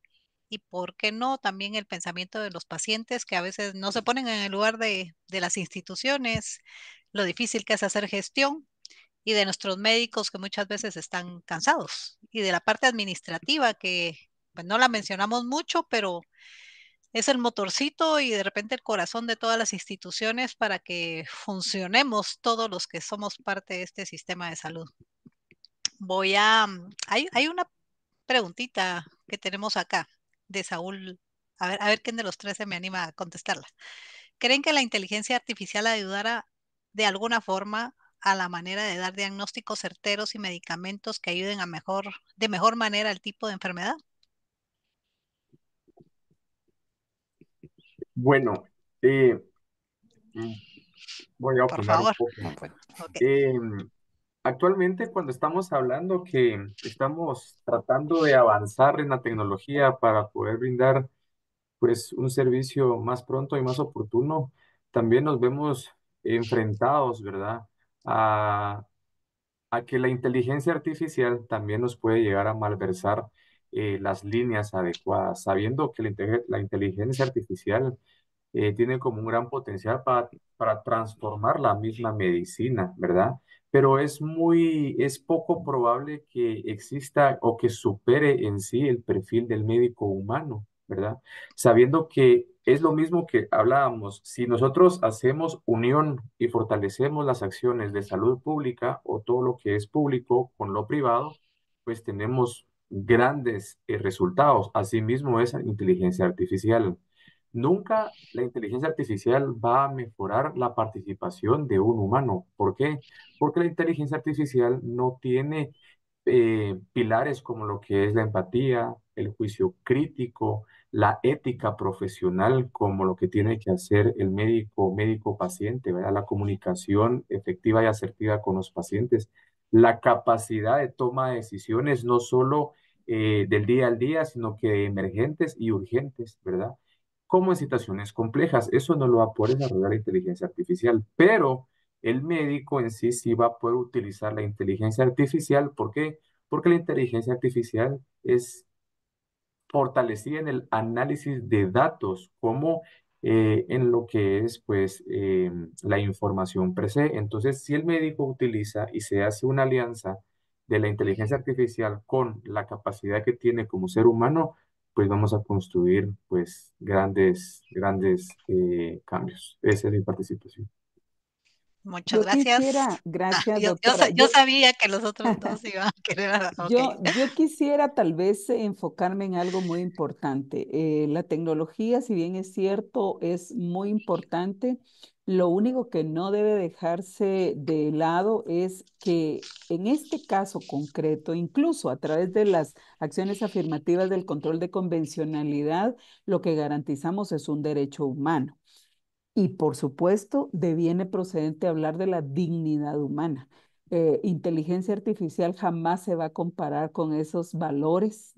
y, ¿por qué no?, también el pensamiento de los pacientes que a veces no se ponen en el lugar de las instituciones, lo difícil que es hacer gestión y de nuestros médicos que muchas veces están cansados y de la parte administrativa que pues no la mencionamos mucho, pero es el motorcito y de repente el corazón de todas las instituciones para que funcionemos todos los que somos parte de este sistema de salud. Hay una preguntita que tenemos acá de Saúl. A ver quién de los tres se me anima a contestarla. ¿Creen que la inteligencia artificial ayudará de alguna forma a la manera de dar diagnósticos certeros y medicamentos que ayuden de mejor manera al tipo de enfermedad? Bueno, eh, mm, voy a Por opinar un favor. poco. Bueno, Ok. Em, Actualmente, cuando estamos hablando que estamos tratando de avanzar en la tecnología para poder brindar pues un servicio más pronto y más oportuno, también nos vemos enfrentados, ¿verdad? A, a que la inteligencia artificial también nos puede llegar a malversar las líneas adecuadas, sabiendo que la inteligencia artificial tiene como un gran potencial para transformar la misma medicina, ¿verdad? Pero es poco probable que exista o que supere en sí el perfil del médico humano, ¿verdad? Sabiendo que es lo mismo que hablábamos, si nosotros hacemos unión y fortalecemos las acciones de salud pública o todo lo que es público con lo privado, pues tenemos grandes resultados. Asimismo, esa inteligencia artificial. Nunca la inteligencia artificial va a mejorar la participación de un humano. ¿Por qué? Porque la inteligencia artificial no tiene pilares como lo que es la empatía, el juicio crítico, la ética profesional, como lo que tiene que hacer el médico-paciente, ¿verdad? La comunicación efectiva y asertiva con los pacientes, la capacidad de toma de decisiones, no solo del día al día, sino que emergentes y urgentes, ¿verdad? Como en situaciones complejas. Eso no lo va a poder desarrollar la inteligencia artificial, pero el médico en sí sí va a poder utilizar la inteligencia artificial. ¿Por qué? Porque la inteligencia artificial es fortalecida en el análisis de datos, como en lo que es pues la información per se. Entonces, si el médico utiliza y se hace una alianza de la inteligencia artificial con la capacidad que tiene como ser humano, pues vamos a construir pues grandes cambios. Esa es mi participación. Muchas Yo gracias. quisiera, gracias, doctora. Yo sabía que los otros dos iban a querer. Ok. Yo quisiera tal vez enfocarme en algo muy importante. La tecnología, si bien es cierto, es muy importante, lo único que no debe dejarse de lado es que en este caso concreto, incluso a través de las acciones afirmativas del control de convencionalidad, lo que garantizamos es un derecho humano. Y por supuesto, deviene procedente hablar de la dignidad humana. Inteligencia artificial jamás se va a comparar con esos valores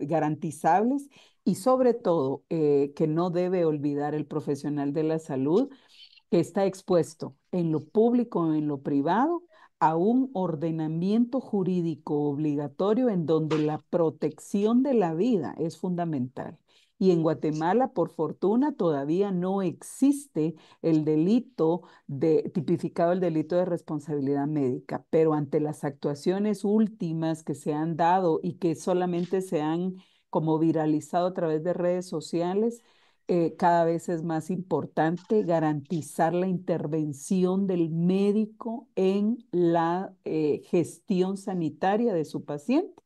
garantizables y sobre todo que no debe olvidar el profesional de la salud que está expuesto en lo público o en lo privado a un ordenamiento jurídico obligatorio en donde la protección de la vida es fundamental. Y en Guatemala, por fortuna, todavía no existe el delito tipificado el delito de responsabilidad médica, pero ante las actuaciones últimas que se han dado y que solamente se han como viralizado a través de redes sociales, cada vez es más importante garantizar la intervención del médico en la gestión sanitaria de su paciente,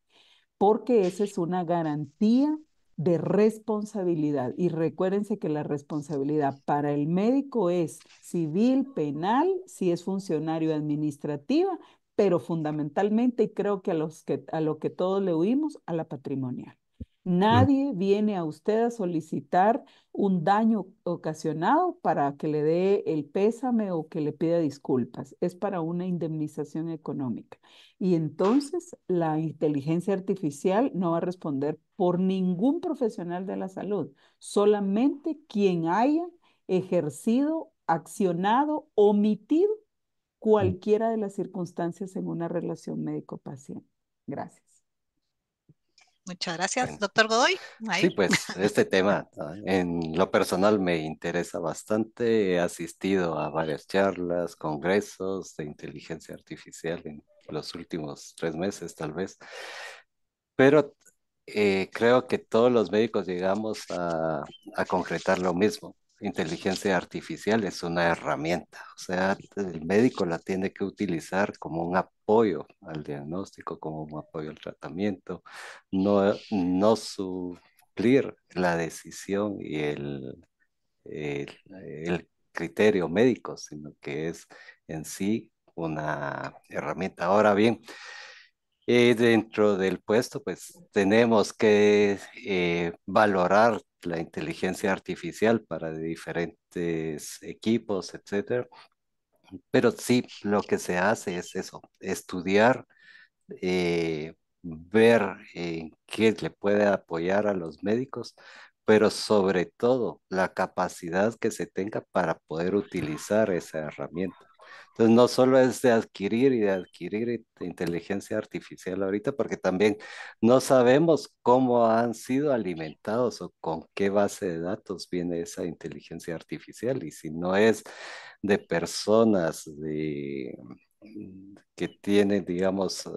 porque esa es una garantía de responsabilidad. Y recuérdense que la responsabilidad para el médico es civil, penal, si es funcionario administrativa, pero fundamentalmente, y creo que a lo que todos le huimos, a la patrimonial. Mm. Nadie viene a usted a solicitar un daño ocasionado para que le dé el pésame o que le pida disculpas. Es para una indemnización económica. Y entonces la inteligencia artificial no va a responder por ningún profesional de la salud, solamente quien haya ejercido, accionado, omitido cualquiera de las circunstancias en una relación médico-paciente. Gracias. Muchas gracias, bueno. doctor Godoy. Sí, Ahí. pues este tema en lo personal me interesa bastante. He asistido a varias charlas, congresos de inteligencia artificial en los últimos 3 meses, tal vez. Pero creo que todos los médicos llegamos a concretar lo mismo. Inteligencia artificial es una herramienta, o sea, el médico la tiene que utilizar como un apoyo al diagnóstico, como un apoyo al tratamiento, no suplir la decisión y el, el criterio médico, sino que es en sí una herramienta. Ahora bien, dentro del puesto, pues tenemos que valorar la inteligencia artificial para diferentes equipos, etcétera. Pero sí, lo que se hace es eso, estudiar, ver en qué le puede apoyar a los médicos, pero sobre todo la capacidad que se tenga para poder utilizar esa herramienta. Entonces, no solo es de adquirir y de adquirir inteligencia artificial ahorita, porque también no sabemos cómo han sido alimentados o con qué base de datos viene esa inteligencia artificial. Y si no es de personas que tienen, digamos,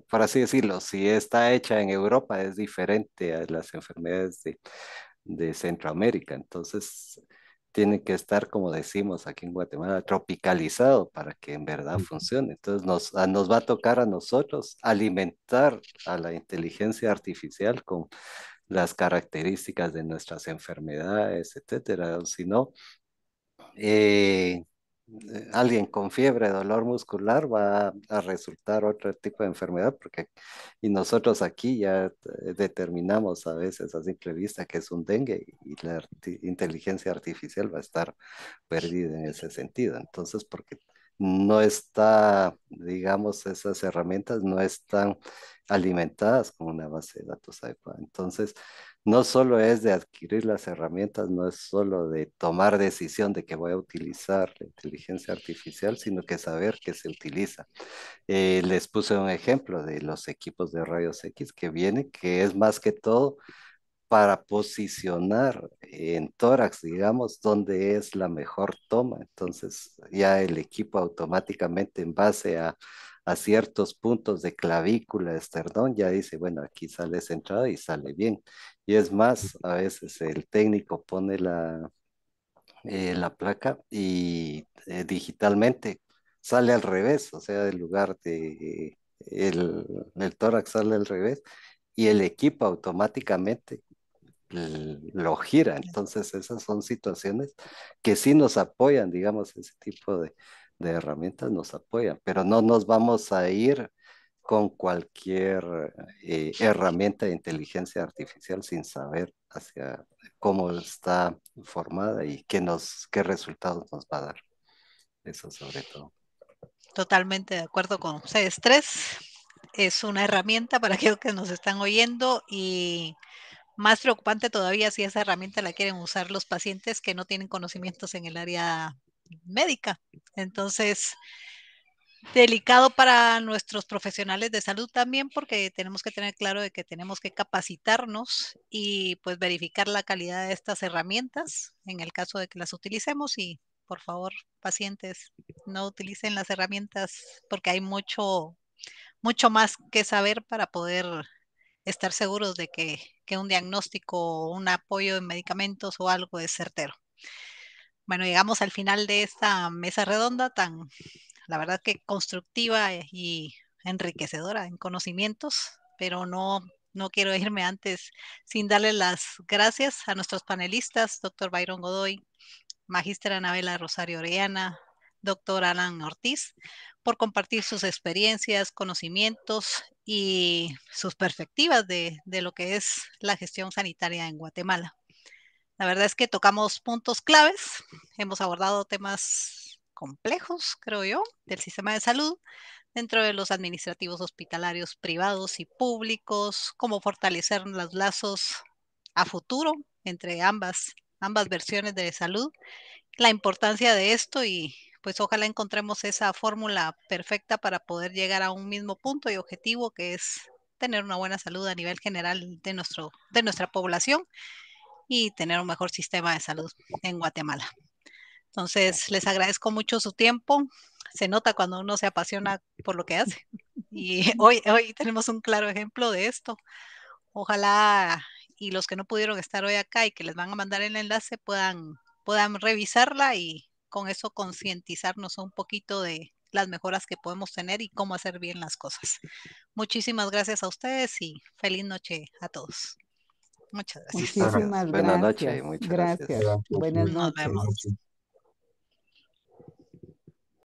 por así decirlo, si está hecha en Europa es diferente a las enfermedades de Centroamérica. Entonces, tiene que estar, como decimos aquí en Guatemala, tropicalizado para que en verdad funcione. Entonces, nos va a tocar a nosotros alimentar a la inteligencia artificial con las características de nuestras enfermedades, etcétera. O si no, alguien con fiebre, dolor muscular va a resultar otro tipo de enfermedad, porque y nosotros aquí ya determinamos a veces a simple vista que es un dengue y la inteligencia artificial va a estar perdida en ese sentido. Entonces, porque no está, digamos, esas herramientas no están alimentadas con una base de datos adecuada. Entonces, no solo es de adquirir las herramientas, no es solo de tomar decisión de que voy a utilizar la inteligencia artificial, sino que saber que se utiliza. Les puse un ejemplo de los equipos de rayos X que viene, que es más que todo para posicionar en tórax, digamos, donde es la mejor toma. Entonces, ya el equipo automáticamente en base a ciertos puntos de clavícula, esternón, ya dice, bueno, aquí sale centrado y sale bien. Y es más, a veces el técnico pone la placa y digitalmente sale al revés, o sea, en lugar de el tórax sale al revés y el equipo automáticamente lo gira. Entonces, esas son situaciones que sí nos apoyan, digamos, ese tipo de herramientas nos apoyan, pero no nos vamos a ir con cualquier herramienta de inteligencia artificial sin saber hacia cómo está formada y qué resultados nos va a dar. Eso sobre todo. Totalmente de acuerdo con ustedes tres. Es una herramienta para aquellos que nos están oyendo y más preocupante todavía si esa herramienta la quieren usar los pacientes que no tienen conocimientos en el área médica. Entonces, delicado para nuestros profesionales de salud también porque tenemos que tener claro de que tenemos que capacitarnos y pues verificar la calidad de estas herramientas en el caso de que las utilicemos y por favor, pacientes, no utilicen las herramientas porque hay mucho más que saber para poder estar seguros de que un diagnóstico o un apoyo en medicamentos o algo es certero. Bueno, llegamos al final de esta mesa redonda tan, la verdad que constructiva y enriquecedora en conocimientos, pero no quiero irme antes sin darle las gracias a nuestros panelistas, doctor Byron Godoy, magíster Anabela Rosario Orellana, doctor Alan Ortiz, por compartir sus experiencias, conocimientos y sus perspectivas de lo que es la gestión sanitaria en Guatemala. La verdad es que tocamos puntos claves, hemos abordado temas complejos, creo yo, del sistema de salud, dentro de los administrativos hospitalarios privados y públicos, cómo fortalecer los lazos a futuro entre ambas versiones de salud, la importancia de esto y pues ojalá encontremos esa fórmula perfecta para poder llegar a un mismo punto y objetivo que es tener una buena salud a nivel general de nuestra población y tener un mejor sistema de salud en Guatemala. Entonces, les agradezco mucho su tiempo. Se nota cuando uno se apasiona por lo que hace. Y hoy tenemos un claro ejemplo de esto. Ojalá y los que no pudieron estar hoy acá y que les van a mandar el enlace puedan revisarla y con eso concientizarnos un poquito de las mejoras que podemos tener y cómo hacer bien las cosas. Muchísimas gracias a ustedes y feliz noche a todos. Muchas gracias. Muchísimas Buenas noches y gracias. muchas gracias. Gracias. Buenas Nos noches. vemos.